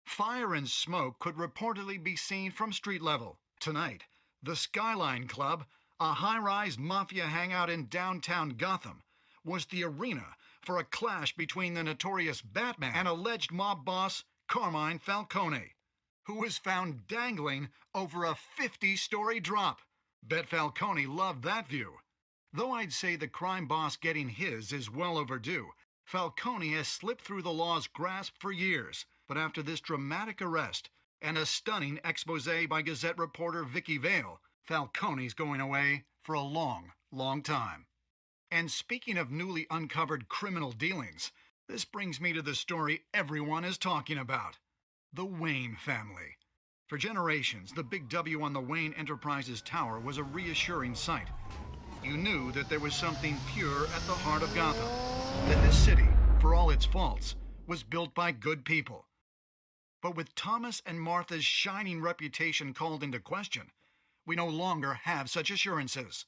Fire and smoke could reportedly be seen from street level. Tonight, the Skyline Club, a high-rise mafia hangout in downtown Gotham, was the arena for a clash between the notorious Batman and alleged mob boss Carmine Falcone, who was found dangling over a 50-story drop. Bet Falcone loved that view. Though I'd say the crime boss getting his is well overdue, Falcone has slipped through the law's grasp for years. But after this dramatic arrest and a stunning expose by Gazette reporter Vicky Vale, Falcone's going away for a long, long time. And speaking of newly uncovered criminal dealings, this brings me to the story everyone is talking about. The Wayne family. For generations, the big W on the Wayne Enterprises tower was a reassuring sight. You knew that there was something pure at the heart of Gotham. That this city, for all its faults, was built by good people. But with Thomas and Martha's shining reputation called into question, we no longer have such assurances.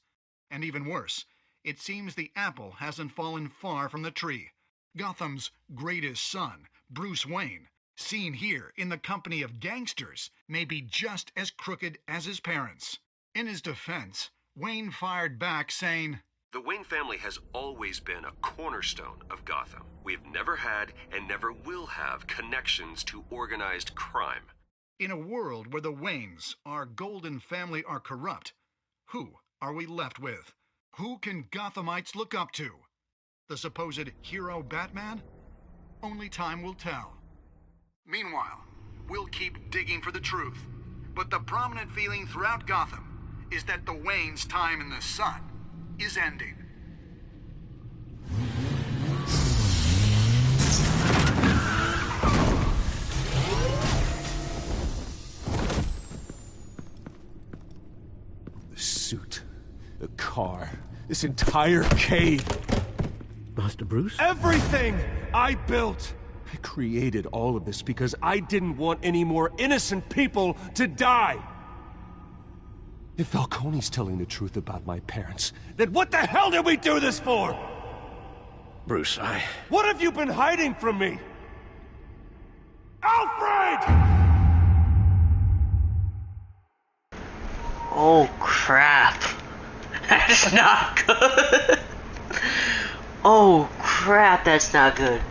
And even worse, it seems the apple hasn't fallen far from the tree. Gotham's greatest son, Bruce Wayne, seen here in the company of gangsters, may be just as crooked as his parents. In his defense, Wayne fired back saying, "The Wayne family has always been a cornerstone of Gotham. We've never had and never will have connections to organized crime." In a world where the Waynes, our golden family, are corrupt, who are we left with? Who can Gothamites look up to? The supposed hero Batman? Only time will tell. Meanwhile, we'll keep digging for the truth. But the prominent feeling throughout Gotham is that the Waynes' time in the sun is ending. The suit, the car, this entire cave. Master Bruce? Everything I built! I created all of this because I didn't want any more innocent people to die! If Falcone's telling the truth about my parents, then what the hell did we do this for? Bruce, What have you been hiding from me? Alfred! Oh crap. That's not good. Oh crap, that's not good.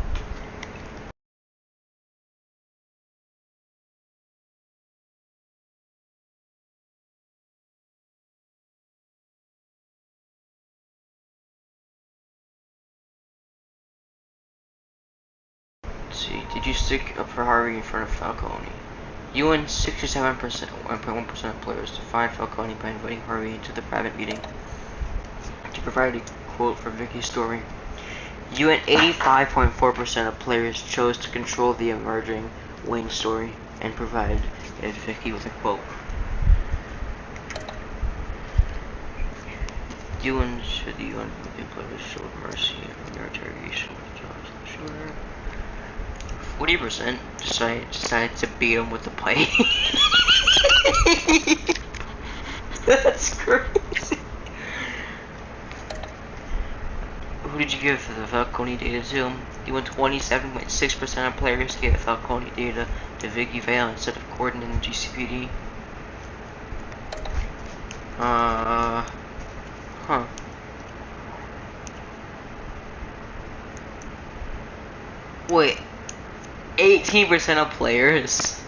Let's see, did you stick up for Harvey in front of Falcone? You and 67%, 1.1% of players defied Falcone by inviting Harvey into the private meeting to provide a quote for Vicky's story. You and 85.4% of players chose to control the emerging Wayne story and provide Vicky with a quote. You and the unvoted players showed mercy in your interrogation with John's shooter. 40% decided to beat him with the pipe. That's crazy. Who did you give the Falcone data to? You went 27.6% of players gave Falcone data to Vicky Vale instead of Gordon and the GCPD. Huh. Wait. 18% of players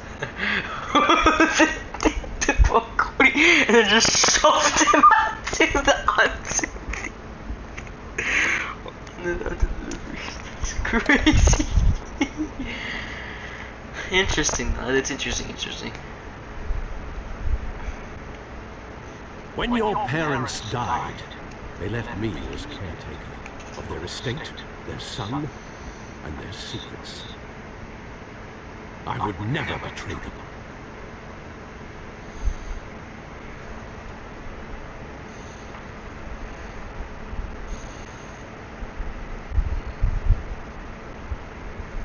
took Falcone and then just shoved him onto the It's crazy. Interesting though, that's interesting. When your parents died, they left me as caretaker of their estate, their son, and their secrets. I would never betray them.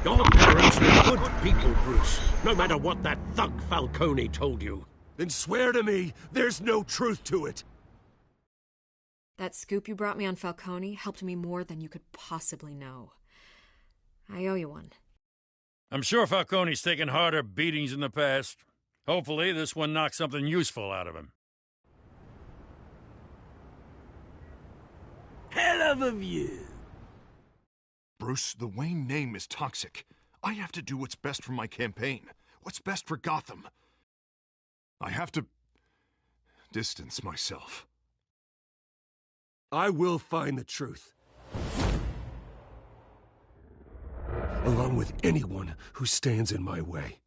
Your parents were good people, Bruce, no matter what that thug Falcone told you. Then swear to me there's no truth to it. That scoop you brought me on Falcone helped me more than you could possibly know. I owe you one. I'm sure Falcone's taken harder beatings in the past. Hopefully, this one knocks something useful out of him. Hell of a view. Bruce, the Wayne name is toxic. I have to do what's best for my campaign. What's best for Gotham. I have to distance myself. I will find the truth. Along with anyone who stands in my way.